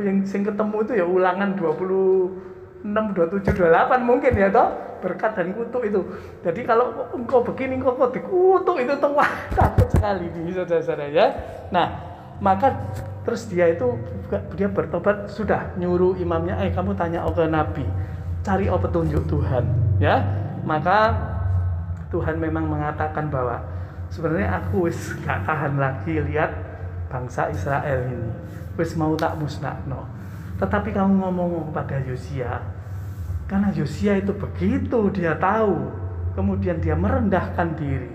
yang sing ketemu itu ya Ulangan 26, 27, 28 mungkin ya toh, berkat dan kutuk itu. Jadi kalau engkau begini engkau dikutuk itu tuh wah takut sekali nih saudara-saudara ya. Nah, maka terus dia bertobat, sudah nyuruh imamnya, kamu tanya ke nabi, cari petunjuk Tuhan ya. Maka Tuhan memang mengatakan bahwa sebenarnya aku wis gak tahan lagi lihat bangsa Israel ini, wis mau tak musnahno. Tetapi kamu ngomong kepada Yosia, karena Yosia itu begitu dia tahu, kemudian dia merendahkan diri,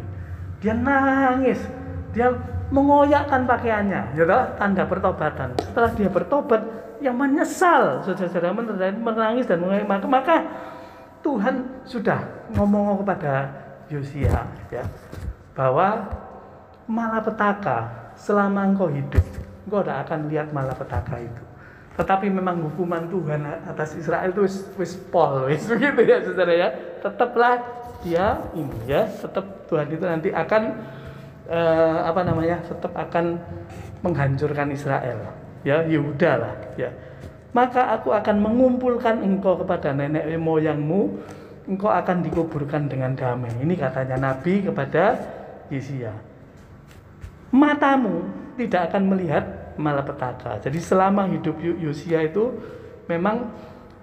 dia nangis, dia mengoyakkan pakaiannya, ya tanda pertobatan. Setelah dia bertobat, yang menyesal, saudara-saudara, menangis dan mengoyak, maka Tuhan sudah ngomong kepada Yosia ya, bahwa malapetaka selama engkau hidup, engkau tidak akan lihat malapetaka itu. Tetapi memang hukuman Tuhan atas Israel itu wis begitu ya saudara ya. Tetaplah dia ini ya, tetap Tuhan itu nanti akan tetap akan menghancurkan Israel ya, Yehuda lah ya. Maka aku akan mengumpulkan engkau kepada nenek moyangmu, engkau akan dikuburkan dengan damai. Ini katanya Nabi kepada Yesia. Matamu tidak akan melihat malapetaka. Jadi selama hidup Yosia itu memang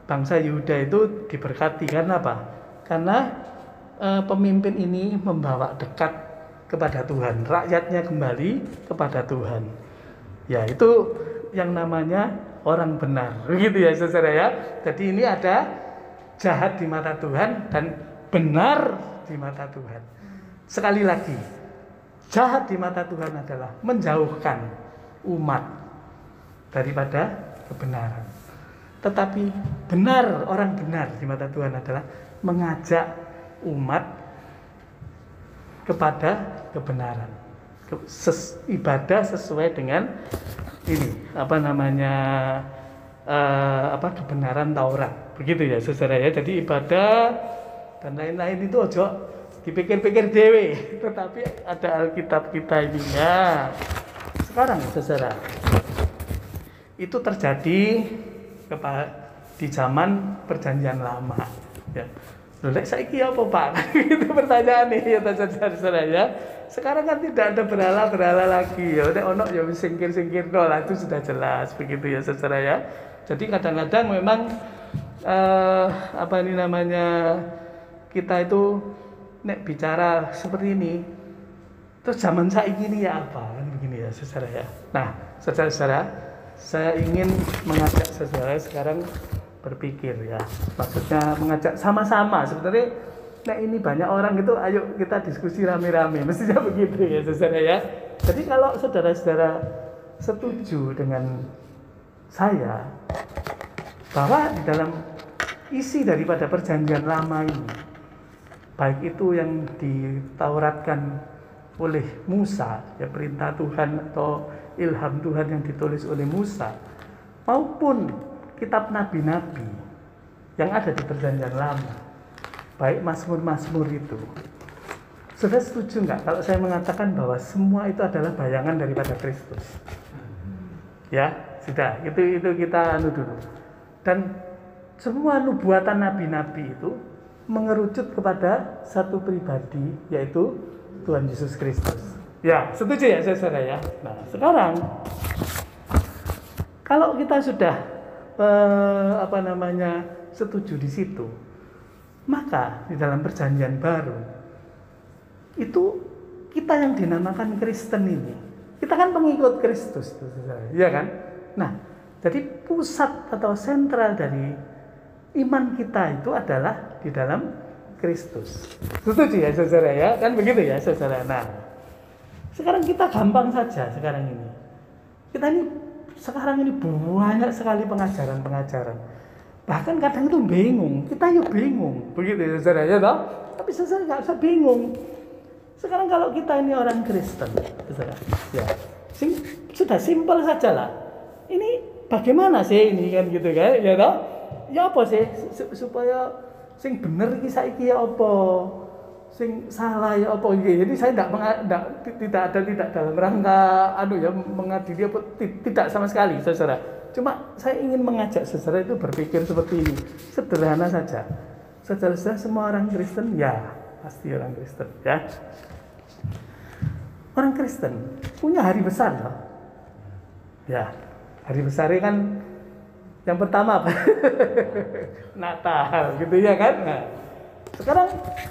bangsa Yehuda itu diberkati. Karena apa? Karena pemimpin ini membawa dekat kepada Tuhan, rakyatnya kembali kepada Tuhan. Ya, itu yang namanya orang benar, begitu ya saudara ya. Jadi ini ada jahat di mata Tuhan dan benar di mata Tuhan. Sekali lagi, jahat di mata Tuhan adalah menjauhkan umat daripada kebenaran. Tetapi benar, orang benar di mata Tuhan adalah mengajak umat kepada kebenaran, ibadah sesuai dengan ini kebenaran Taurat, begitu ya saudara ya. Jadi ibadah dan lain-lain itu ojo dipikir-pikir dewe, tetapi ada Alkitab kita ini ya. Sekarang saudara, itu terjadi di zaman Perjanjian Lama ya. Lek saiki apa Pak? Itu pertanyaan nih ya saudara ya. Sekarang kan tidak ada berhala lagi ya. Nek ono ya singkir lah, itu sudah jelas begitu ya saudara ya. Jadi kadang-kadang memang kita itu nek bicara seperti ini, terus zaman saiki ini ya apa kan begini ya saudara ya. Nah, saudara-saudara, saya ingin mengajak saudara sekarang berpikir ya, maksudnya mengajak sama-sama. Sebenarnya nah ini banyak orang gitu, ayo kita diskusi rame-rame, mestinya begitu ya saudara ya. Jadi kalau saudara-saudara setuju dengan saya bahwa di dalam isi daripada Perjanjian Lama ini, baik itu yang ditauratkan oleh Musa ya, perintah Tuhan atau ilham Tuhan yang ditulis oleh Musa, maupun kitab nabi-nabi yang ada di Perjanjian Lama, baik Mazmur-Mazmur itu, sudah setuju nggak kalau saya mengatakan bahwa semua itu adalah bayangan daripada Kristus? Ya, sudah, itu kita dulu. Dan semua nubuatan nabi-nabi itu mengerucut kepada satu pribadi, yaitu Tuhan Yesus Kristus. Ya, setuju ya saudara ya. Nah, sekarang kalau kita sudah setuju di situ, maka di dalam Perjanjian Baru itu kita yang dinamakan Kristen ini, kita kan pengikut Kristus, ya kan? Nah, jadi pusat atau sentral dari iman kita itu adalah di dalam Kristus. Setuju ya saudara ya? Kan begitu ya saudara. Nah, sekarang kita gampang saja sekarang ini. Kita ini sekarang ini banyak sekali pengajaran. Bahkan kadang itu bingung. Kita yuk bingung. Begitu ya saudara ya toh? Tapi saudara nggak usah bingung. Sekarang kalau kita ini orang Kristen, saudara, ya, sudah simpel saja lah. Ini bagaimana sih ini kan gitu kan? Ya toh? Ya apa sih supaya sing bener iki saiki ya apa? Sing salah ya apa iki. Jadi saya tidak dalam rangka mengadili apa, tidak sama sekali saudara. Cuma saya ingin mengajak saudara itu berpikir seperti ini. Sederhana saja. Saudara semua orang Kristen ya, pasti orang Kristen ya. Orang Kristen punya hari besar loh. Ya, hari besarnya kan yang pertama apa? Natal gitu ya kan. Nah, sekarang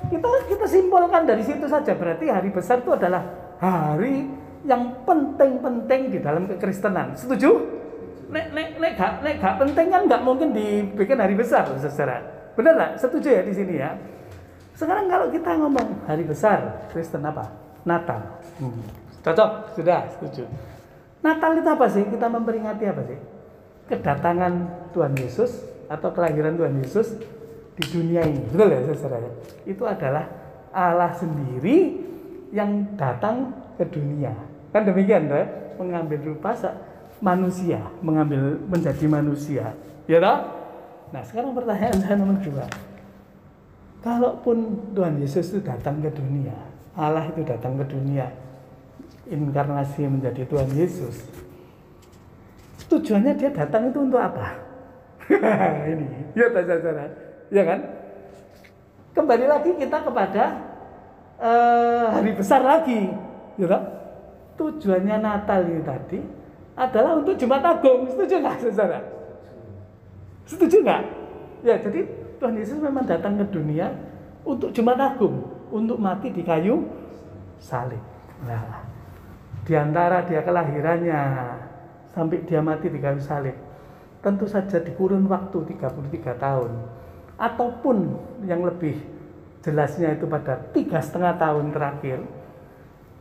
kita simpulkan dari situ saja, berarti hari besar itu adalah hari yang penting di dalam kekristenan. Setuju? Nek gak penting kan nggak mungkin dibikin hari besar, saudara. Benar nggak? Setuju ya di sini ya. Sekarang kalau kita ngomong hari besar Kristen apa? Natal. Cocok? Sudah, setuju. Natal itu apa sih? Kita memperingati apa sih? Kedatangan Tuhan Yesus atau kelahiran Tuhan Yesus di dunia ini. Betul ya saudara? Itu adalah Allah sendiri yang datang ke dunia. Kan demikian ya? Mengambil rupa manusia, menjadi manusia. Ya toh? Nah, sekarang pertanyaan saya nomor 2. Kalaupun Tuhan Yesus itu datang ke dunia, Allah itu datang ke dunia, inkarnasi menjadi Tuhan Yesus, tujuannya dia datang itu untuk apa? Ini, ya saudara, ya kan? Kembali lagi kita kepada hari besar lagi, ya. Tujuannya Natal ini tadi adalah untuk Jumat Agung, setuju nggak saudara? Setuju nggak? Ya, jadi Tuhan Yesus memang datang ke dunia untuk Jumat Agung, untuk mati di kayu salib. Nah, di antara dia kelahirannya sampai dia mati di kayu salib, tentu saja di kurun waktu 33 tahun, ataupun yang lebih jelasnya itu pada 3,5 tahun terakhir,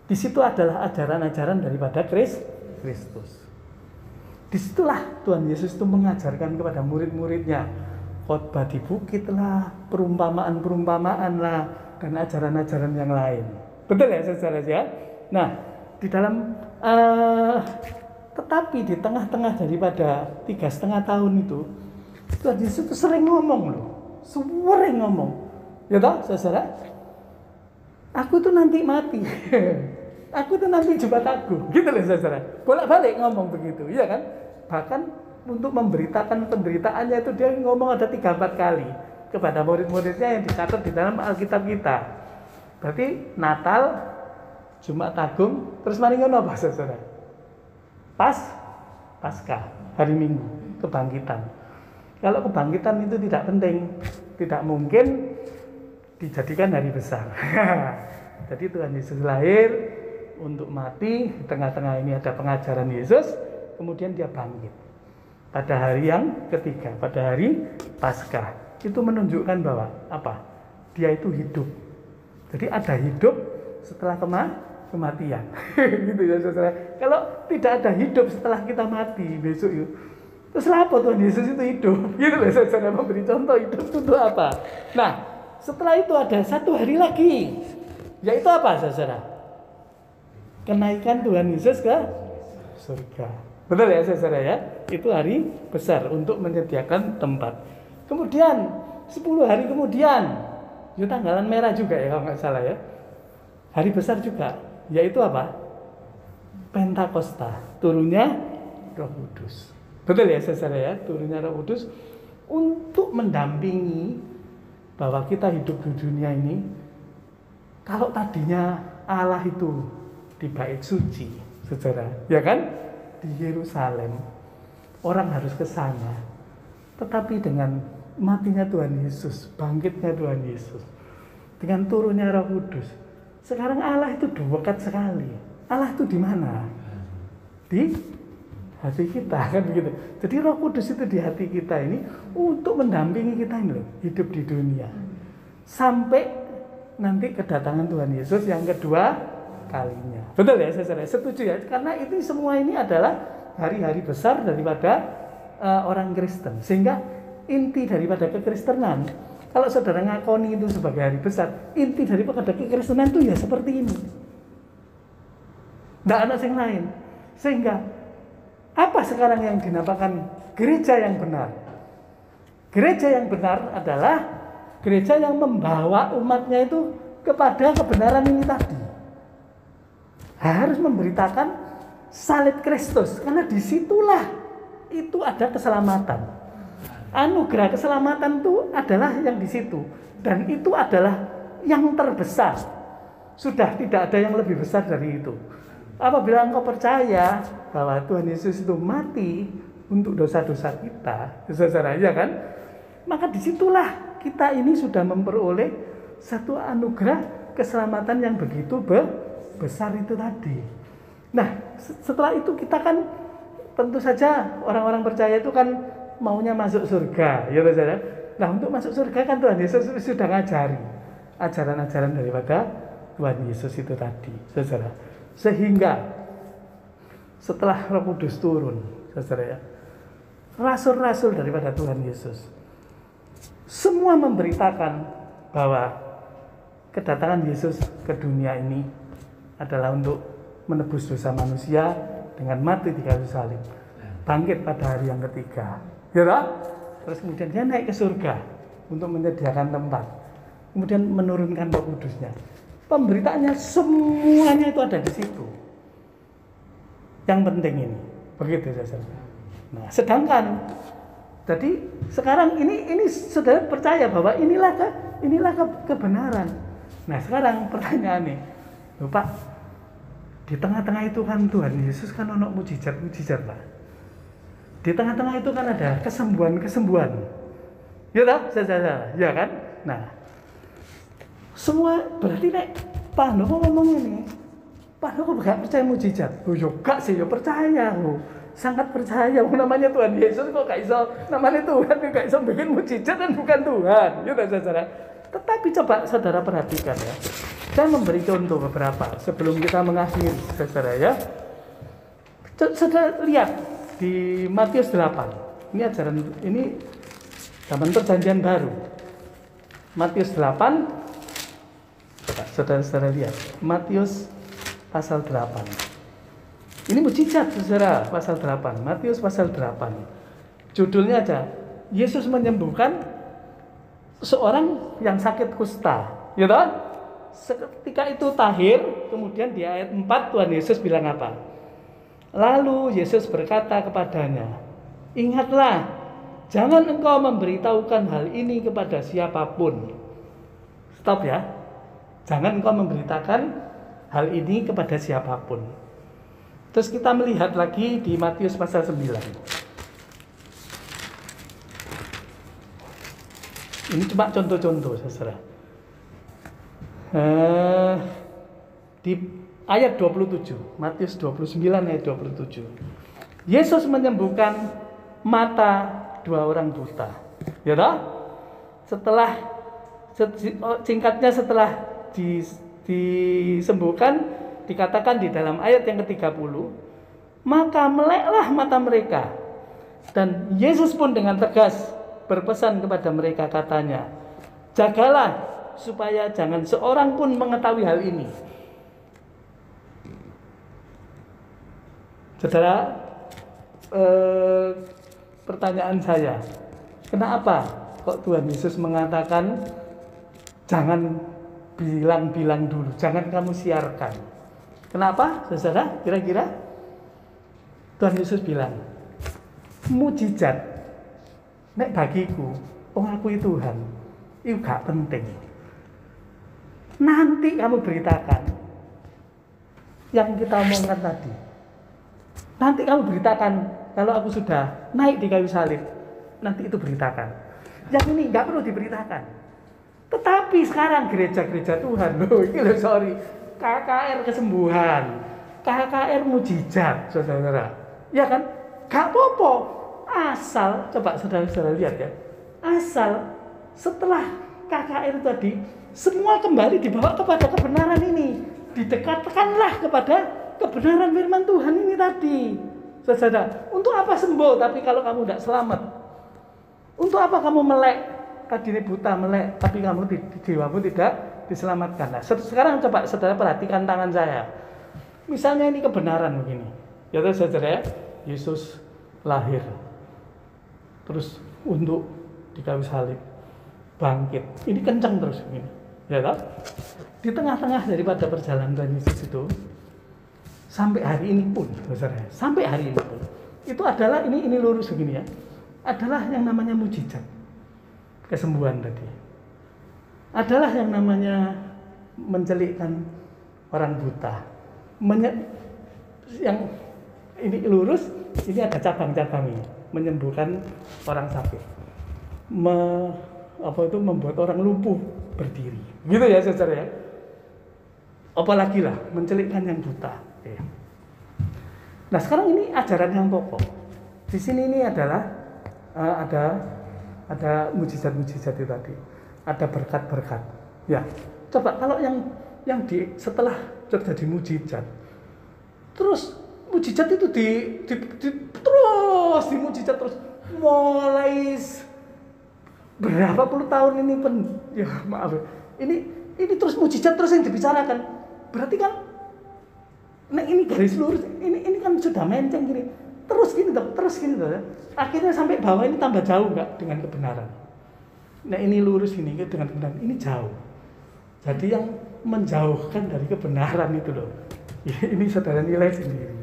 di situ adalah ajaran-ajaran daripada Kristus. Disitulah Tuhan Yesus itu mengajarkan kepada murid-muridnya, khotbah di bukit lah, perumpamaan-perumpamaan lah, dan ajaran-ajaran yang lain. Betul ya saudara ya? Nah, di dalam tetapi di tengah-tengah daripada 3,5 tahun itu, Tuhan Yesus itu sering ngomong loh, sering ngomong. Ya toh, saudara? Aku tuh nanti mati. Aku tuh nanti Jumat Agung. Gitu loh saudara. Bolak-balik ngomong begitu, ya kan? Bahkan untuk memberitakan penderitaannya itu dia ngomong ada 3-4 kali kepada murid-muridnya yang dicatat di dalam Alkitab kita. Berarti Natal, Jumat Agung, terus mari ngono apa saudara? Paskah, hari Minggu, kebangkitan. Kalau kebangkitan itu tidak penting, tidak mungkin dijadikan hari besar. Jadi Tuhan Yesus lahir untuk mati, di tengah-tengah ini ada pengajaran Yesus, kemudian dia bangkit pada hari yang ketiga, pada hari Paskah. Itu menunjukkan bahwa apa? Dia itu hidup. Jadi ada hidup setelah kematian. Gitu ya saudara. Kalau tidak ada hidup setelah kita mati besok itu, terus apa Tuhan Yesus itu hidup? Gitu loh saudara, memberi contoh hidup itu apa? Nah, setelah itu ada satu hari lagi, yaitu apa saudara? Kenaikan Tuhan Yesus ke surga. Betul ya saudara ya? Itu hari besar untuk menyediakan tempat. Kemudian 10 hari kemudian, itu tanggalan merah juga ya kalau nggak salah ya. Hari besar juga, yaitu apa? Pentakosta, turunnya Roh Kudus. Betul ya saudara ya? Turunnya Roh Kudus untuk mendampingi bahwa kita hidup di dunia ini. Kalau tadinya Allah itu di bait suci, saudara, ya kan? Di Yerusalem, orang harus ke sana. Tetapi dengan matinya Tuhan Yesus, bangkitnya Tuhan Yesus, dengan turunnya Roh Kudus, sekarang Allah itu dekat sekali. Allah itu di mana? Di hati kita, kan begitu. Jadi Roh Kudus itu di hati kita ini untuk mendampingi kita ini loh, hidup di dunia. Sampai nanti kedatangan Tuhan Yesus yang kedua kalinya. Betul ya saudara? Setuju ya? Karena itu semua ini adalah hari-hari besar daripada orang Kristen. Sehingga inti daripada kekristenan, kalau saudara ngakoni itu sebagai hari besar, inti daripada kekristenan itu ya seperti ini. Tidak ada yang lain. Sehingga apa sekarang yang dinamakan gereja yang benar? Gereja yang benar adalah gereja yang membawa umatnya itu kepada kebenaran ini tadi. Harus memberitakan salib Kristus, karena disitulah itu ada keselamatan. Anugerah keselamatan itu adalah yang di situ, dan itu adalah yang terbesar. Sudah tidak ada yang lebih besar dari itu. Apabila engkau percaya bahwa Tuhan Yesus itu mati untuk dosa-dosa kita, saudara, ya kan? Maka disitulah kita ini sudah memperoleh satu anugerah keselamatan yang begitu besar itu tadi. Nah, setelah itu kita kan tentu saja orang-orang percaya itu kan maunya masuk surga, ya saudara. Nah, untuk masuk surga kan Tuhan Yesus sudah ngajari ajaran-ajaran daripada Tuhan Yesus itu tadi, saudara. Sehingga setelah Roh Kudus turun, saudara ya, rasul-rasul daripada Tuhan Yesus semua memberitakan bahwa kedatangan Yesus ke dunia ini adalah untuk menebus dosa manusia dengan mati di kayu salib, bangkit pada hari yang ketiga, ya tak? Terus kemudian dia naik ke surga untuk menyediakan tempat, kemudian menurunkan Roh Kudusnya. Pemberitaannya semuanya itu ada di situ. Yang penting ini, begitu saudara. Nah, sedangkan jadi sekarang ini saudara percaya bahwa inilah kebenaran. Nah, sekarang pertanyaannya, loh Pak, di tengah-tengah itu kan Tuhan Yesus kan ono mujizat Pak. Di tengah-tengah itu kan ada kesembuhan. Ya tak, saudara? Ya kan? Nah, Semua berarti nek Pak Handoko ngomong ini, Pak Handoko gak percaya mujizat. Oh yo gak sih, yo percaya. Sangat percaya. Namanya Tuhan Yesus kok gak iso, namanya Tuhan kok gak iso bikin mujizat dan bukan Tuhan. Gitu saudara. Tetapi coba saudara perhatikan ya. Saya memberi contoh beberapa sebelum kita mengakhiri saudara ya. Saudara lihat di Matius 8. Ini ajaran ini zaman perjanjian baru. Matius 8. Saudara-saudara lihat Matius pasal 8. Ini mujizat saudara, pasal 8. Matius pasal 8. Judulnya aja, Yesus menyembuhkan seorang yang sakit kusta. Ya toh? Ketika itu tahir, kemudian di ayat 4 Tuhan Yesus bilang apa? Lalu Yesus berkata kepadanya, ingatlah, jangan engkau memberitahukan hal ini kepada siapapun. Stop ya. Jangan engkau memberitakan hal ini kepada siapapun. Terus kita melihat lagi di Matius pasal 9. Ini cuma contoh-contoh saudara. Di ayat 27, Matius 29 ayat 27. Yesus menyembuhkan mata 2 orang buta. Ya toh? Singkatnya setelah disembuhkan, dikatakan di dalam ayat yang ke-30, maka meleklah mata mereka. Dan Yesus pun dengan tegas berpesan kepada mereka, katanya, jagalah supaya jangan seorang pun mengetahui hal ini. Saudara, pertanyaan saya, kenapa kok Tuhan Yesus mengatakan jangan bilang-bilang dulu, jangan kamu siarkan? Kenapa, saudara? Kira-kira Tuhan Yesus bilang, mujizat nek bagiku, ngakui Tuhan, itu gak penting. Nanti kamu beritakan yang kita omongkan tadi. Nanti kamu beritakan kalau aku sudah naik di kayu salib. Nanti itu beritakan. Yang ini gak perlu diberitakan. Tetapi sekarang gereja-gereja Tuhan, KKR kesembuhan, KKR mujizat, saudara. Ya kan? Gak apa-apa. Asal, coba saudara-saudara lihat ya. Asal setelah KKR tadi, semua kembali dibawa kepada kebenaran ini. Didekatkanlah kepada kebenaran firman Tuhan ini tadi. Saudara, untuk apa sembuh tapi kalau kamu tidak selamat? Untuk apa kamu melek? Tadi ini buta melek, tapi kamu jiwamu tidak diselamatkan. Nah, sekarang coba saudara perhatikan tangan saya. Misalnya ini kebenaran begini. Ya saudara, Yesus lahir. Terus untuk di kayu salib, bangkit. Ini kencang terus begini. Ya kan? Di tengah-tengah daripada perjalanan Tuhan Yesus itu, sampai hari ini pun, saudara, sampai hari ini pun, itu adalah ini lurus begini ya. Adalah yang namanya mujizat. Kesembuhan tadi. Adalah yang namanya mencelikkan orang buta. Yang ini lurus, ini ada cabang-cabangnya, menyembuhkan orang sakit. Membuat orang lumpuh berdiri. Gitu ya saudara ya. Apalagi lah mencelikkan yang buta. Ya. Nah, sekarang ini ajaran yang pokok. Di sini ini adalah ada mujizat-mujizat itu tadi. Ada berkat-berkat. Ya, coba kalau yang setelah terjadi mujizat, terus mujizat itu terus dimujizat terus mulai berapa puluh tahun ini ini terus mujizat terus yang dibicarakan. Berarti kan, nah ini garis lurus, ini kan sudah menceng gini, terus gini ya. Akhirnya sampai bawah ini tambah jauh nggak dengan kebenaran. Nah ini lurus ini dengan kebenaran, ini jauh. Jadi yang menjauhkan dari kebenaran itu loh. Ini saudara nilai sendiri.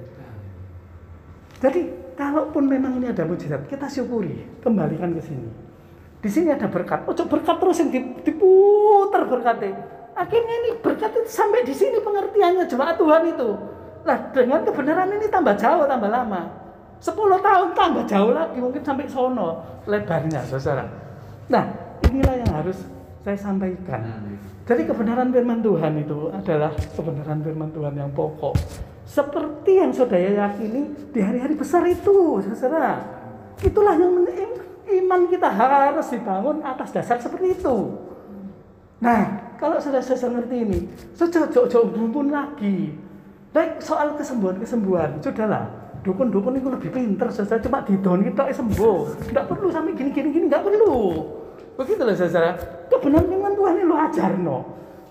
Jadi kalaupun memang ini ada mujizat, kita syukuri, kembalikan ke sini. Di sini ada berkat. Berkat terus yang diputar berkatnya. Akhirnya ini berkat itu sampai di sini pengertiannya jemaat Tuhan itu. Nah dengan kebenaran ini tambah jauh, tambah lama. 10 tahun tambah jauh lagi, mungkin sampai sono lebarnya, saudara. Nah inilah yang harus saya sampaikan. Jadi kebenaran firman Tuhan itu adalah kebenaran firman Tuhan yang pokok. Seperti yang saudara yakini di hari-hari besar itu, saudara. Itulah yang iman kita harus dibangun atas dasar seperti itu. Nah, kalau sudah ngerti ini, jauh-jauh bumbun lagi. Baik soal kesembuhan, sudahlah. Dukun-dukun itu lebih pinter, saudara. Cuma didon kita sembuh. Nggak perlu sampai gini, nggak perlu. Begitulah saudara. Kebenaran firman Tuhan ini lo ajar no.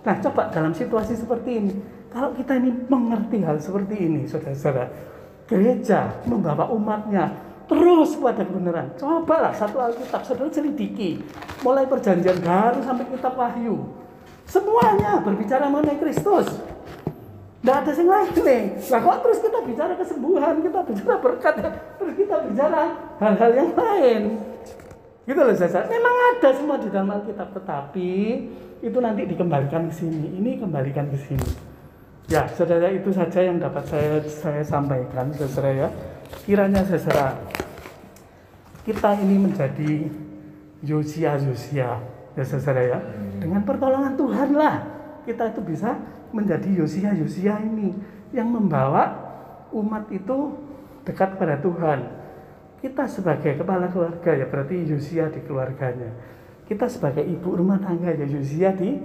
Nah, coba dalam situasi seperti ini, kalau kita ini mengerti hal seperti ini, saudara-saudara, gereja membawa umatnya terus pada kebenaran. Cobalah satu Alkitab, saudara selidiki, mulai perjanjian baru sampai kitab Wahyu, semuanya berbicara mengenai Kristus. Tidak ada yang lain nih. Nah, kok terus kita bicara kesembuhan, kita bicara berkat, terus kita bicara hal-hal yang lain. Gitu loh saudara. Memang ada semua di dalam Alkitab, tetapi itu nanti dikembalikan ke sini, ini kembalikan ke sini. Ya, saudara, itu saja yang dapat saya sampaikan, saudara ya. Kiranya saudara, kita ini menjadi Yosia, ya saudara ya. Dengan pertolongan Tuhan lah, kita itu bisa menjadi Yosia ini yang membawa umat itu dekat pada Tuhan. Kita sebagai kepala keluarga ya berarti Yosia di keluarganya. Kita sebagai ibu rumah tangga ya Yosia di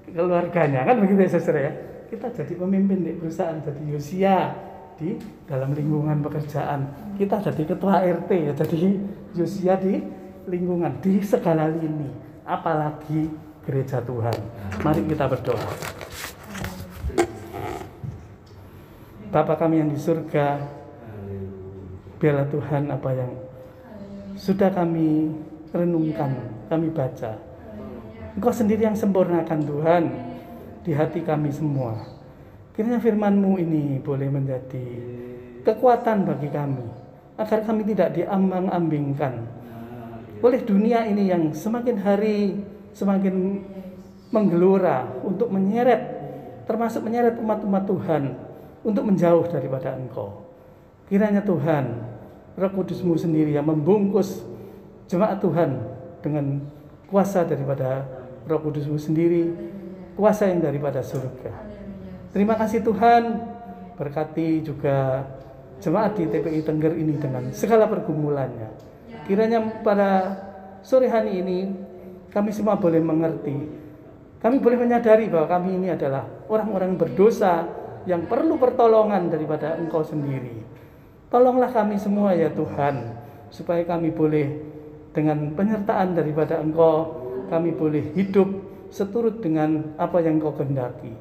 keluarganya, kan begitu ya saudara ya. Kita jadi pemimpin di perusahaan, jadi Yosia di dalam lingkungan pekerjaan. Kita jadi ketua RT ya, jadi Yosia di lingkungan, di segala lini, apalagi gereja Tuhan. Mari kita berdoa. Bapa kami yang di surga, biarlah Tuhan apa yang sudah kami renungkan, kami baca, Engkau sendiri yang sempurnakan Tuhan di hati kami semua. Kiranya firman-Mu ini boleh menjadi kekuatan bagi kami, agar kami tidak diambang-ambingkan oleh dunia ini yang semakin hari semakin menggelora untuk menyeret, termasuk menyeret umat-umat Tuhan untuk menjauh daripada Engkau. Kiranya Tuhan, Roh Kudus-Mu sendiri yang membungkus jemaat Tuhan dengan kuasa daripada Roh Kudus-Mu sendiri, kuasa yang daripada surga. Terima kasih Tuhan, berkati juga jemaat di TPI Tengger ini dengan segala pergumulannya. Kiranya pada sore hari ini kami semua boleh mengerti, kami boleh menyadari bahwa kami ini adalah orang-orang berdosa yang perlu pertolongan daripada Engkau sendiri. Tolonglah kami semua ya Tuhan, supaya kami boleh dengan penyertaan daripada Engkau, kami boleh hidup seturut dengan apa yang Engkau kehendaki.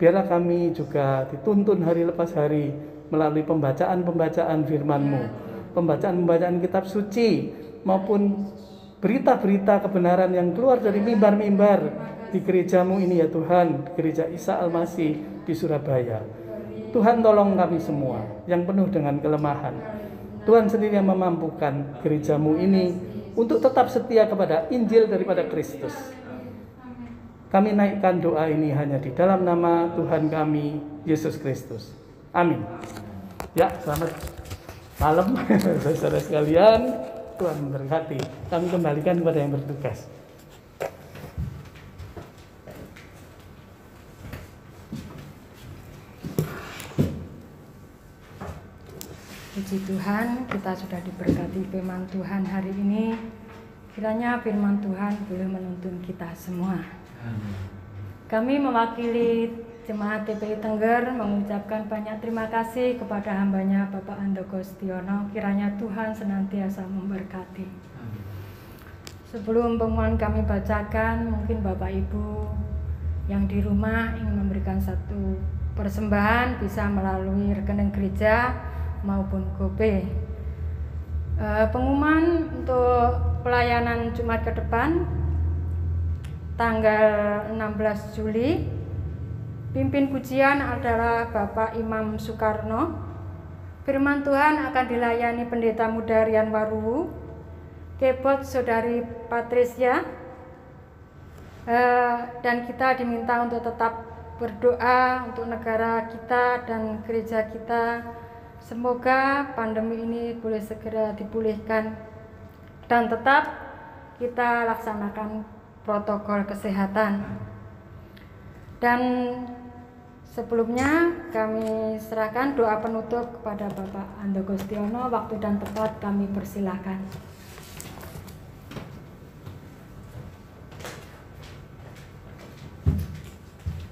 Biarlah kami juga dituntun hari lepas hari melalui pembacaan-pembacaan firman-Mu, pembacaan-pembacaan kitab suci, maupun berita-berita kebenaran yang keluar dari mimbar-mimbar di gereja-Mu ini ya Tuhan, Gereja Isa Al-Masih di Surabaya. Tuhan tolong kami semua yang penuh dengan kelemahan. Tuhan sendiri yang memampukan gereja-Mu ini untuk tetap setia kepada Injil daripada Kristus. Kami naikkan doa ini hanya di dalam nama Tuhan kami, Yesus Kristus. Amin. Ya, selamat malam saudara sekalian. Tuhan memberkati. Kami kembalikan kepada yang bertugas. Puji Tuhan, kita sudah diberkati firman Tuhan hari ini. Kiranya firman Tuhan boleh menuntun kita semua. Kami mewakili Jemaat TPI Tengger mengucapkan banyak terima kasih kepada hambanya Bapak Andoko Setiono. Kiranya Tuhan senantiasa memberkati. Sebelum pengumuman kami bacakan, mungkin Bapak Ibu yang di rumah ingin memberikan satu persembahan bisa melalui rekening gereja maupun GoPay. Pengumuman untuk pelayanan Jumat ke depan tanggal 16 Juli. Pimpin pujian adalah Bapak Imam Soekarno. Firman Tuhan akan dilayani Pendeta Muda Rian Waruwu, keyboard Saudari Patricia, dan kita diminta untuk tetap berdoa untuk negara kita dan gereja kita. Semoga pandemi ini boleh segera dipulihkan dan tetap kita laksanakan protokol kesehatan. Dan sebelumnya kami serahkan doa penutup kepada Bapak Ando Gustiono. Waktu dan tempat kami persilahkan.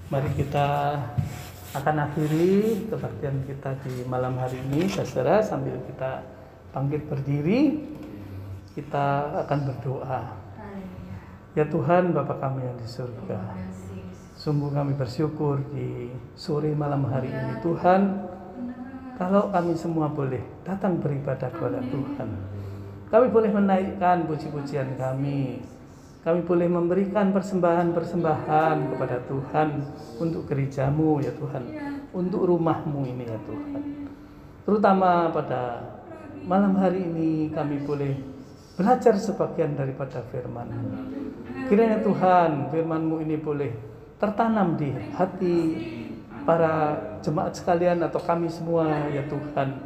Mari kita akan akhiri kebaktian kita di malam hari ini, saudara, sambil kita bangkit berdiri, kita akan berdoa. Ya Tuhan, Bapa kami yang di surga, sungguh kami bersyukur di sore malam hari ini Tuhan, kalau kami semua boleh datang beribadah kepada Tuhan. Kami boleh menaikkan puji-pujian kami boleh memberikan persembahan-persembahan kepada Tuhan untuk gerejamu ya Tuhan, untuk rumahmu ini ya Tuhan. Terutama pada malam hari ini kami boleh belajar sebagian daripada firman-Mu. Kiranya Tuhan, firman-Mu ini boleh tertanam di hati para jemaat sekalian atau kami semua ya Tuhan,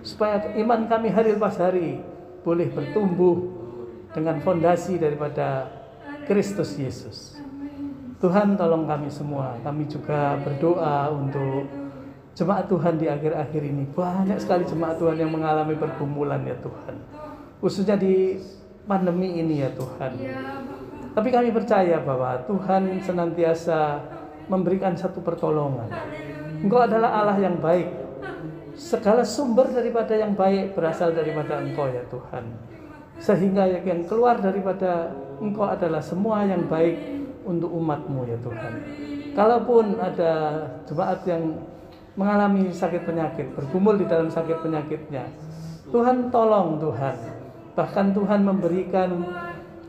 supaya iman kami hari lepas hari boleh bertumbuh dengan fondasi daripada Kristus Yesus. Tuhan, tolong kami semua. Kami juga berdoa untuk jemaat Tuhan di akhir-akhir ini. Banyak sekali jemaat Tuhan yang mengalami pergumulan ya Tuhan, khususnya di pandemi ini ya Tuhan. Tapi kami percaya bahwa Tuhan senantiasa memberikan satu pertolongan. Engkau adalah Allah yang baik. Segala sumber daripada yang baik berasal daripada Engkau ya Tuhan. Sehingga yang keluar daripada Engkau adalah semua yang baik untuk umat-Mu ya Tuhan. Kalaupun ada jemaat yang mengalami sakit penyakit, bergumul di dalam sakit penyakitnya, Tuhan tolong Tuhan. Bahkan Tuhan memberikan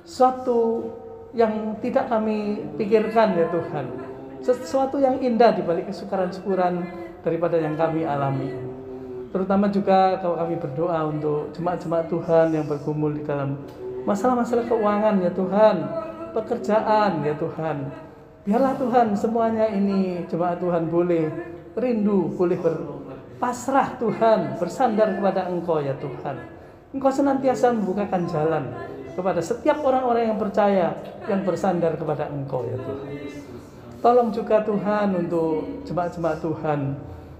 sesuatu yang tidak kami pikirkan ya Tuhan, sesuatu yang indah di balik kesukaran-syukuran daripada yang kami alami. Terutama juga kalau kami berdoa untuk jemaat-jemaat Tuhan yang bergumul di dalam masalah-masalah keuangan ya Tuhan, pekerjaan ya Tuhan. Biarlah Tuhan semuanya ini jemaat Tuhan boleh rindu, boleh berpasrah Tuhan, bersandar kepada Engkau ya Tuhan. Engkau senantiasa membukakan jalan kepada setiap orang-orang yang percaya, yang bersandar kepada Engkau ya Tuhan. Tolong juga Tuhan untuk jemaat-jemaat Tuhan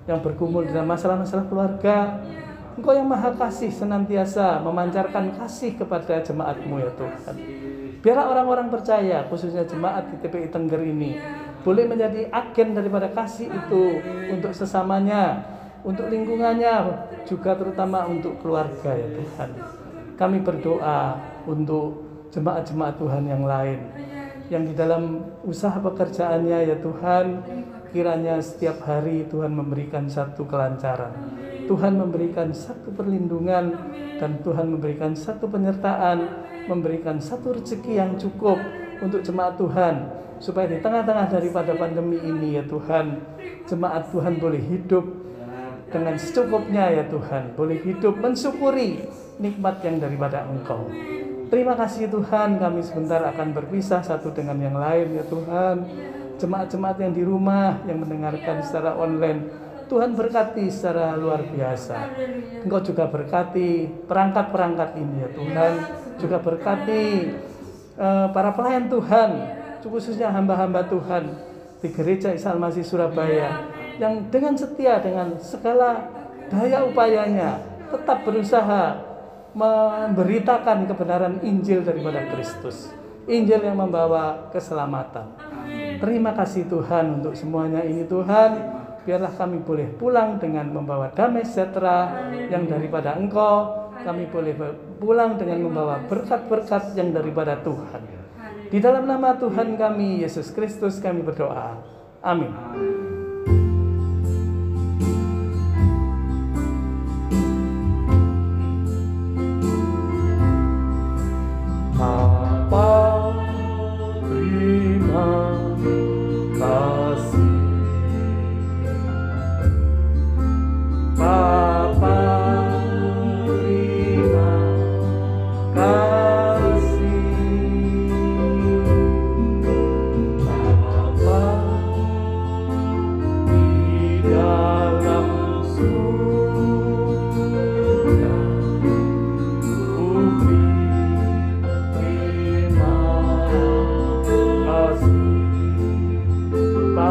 yang bergumul dalam masalah-masalah keluarga. Engkau yang Maha Kasih senantiasa memancarkan kasih kepada jemaat-Mu ya Tuhan. Biarlah orang-orang percaya, khususnya jemaat di TPI Tengger ini, boleh menjadi agen daripada kasih itu untuk sesamanya, untuk lingkungannya, juga terutama untuk keluarga ya Tuhan. Kami berdoa untuk jemaat-jemaat Tuhan yang lain, yang di dalam usaha pekerjaannya ya Tuhan, kiranya setiap hari Tuhan memberikan satu kelancaran, Tuhan memberikan satu perlindungan, dan Tuhan memberikan satu penyertaan, memberikan satu rezeki yang cukup untuk jemaat Tuhan, supaya di tengah-tengah daripada pandemi ini ya Tuhan, jemaat Tuhan boleh hidup dengan secukupnya ya Tuhan, boleh hidup mensyukuri nikmat yang daripada Engkau. Terima kasih Tuhan, kami sebentar akan berpisah satu dengan yang lain ya Tuhan. Jemaat-jemaat yang di rumah, yang mendengarkan secara online, Tuhan berkati secara luar biasa. Engkau juga berkati perangkat-perangkat ini ya Tuhan, juga berkati para pelayan Tuhan, khususnya hamba-hamba Tuhan di Gereja Isa Al-Masih Surabaya, yang dengan setia, dengan segala daya upayanya tetap berusaha memberitakan kebenaran Injil daripada Kristus, Injil yang membawa keselamatan. Terima kasih Tuhan untuk semuanya ini Tuhan. Biarlah kami boleh pulang dengan membawa damai sejahtera yang daripada Engkau. Kami boleh pulang dengan membawa berkat-berkat yang daripada Tuhan. Di dalam nama Tuhan kami, Yesus Kristus, kami berdoa. Amin.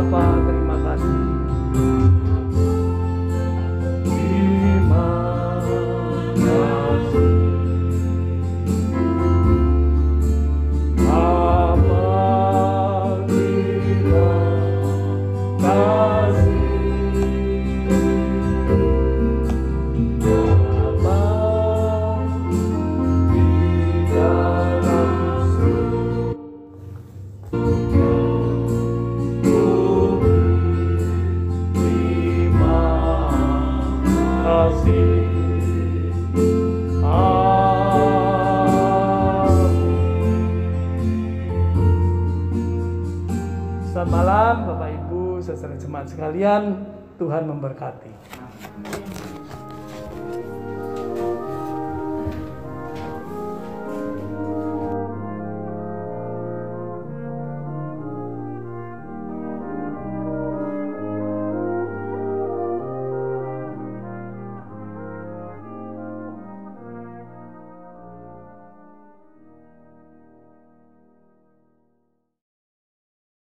Bapa, terima kasih. Terima kasih. Selamat malam Bapak Ibu, saudara jemaat sekalian, Tuhan memberkati.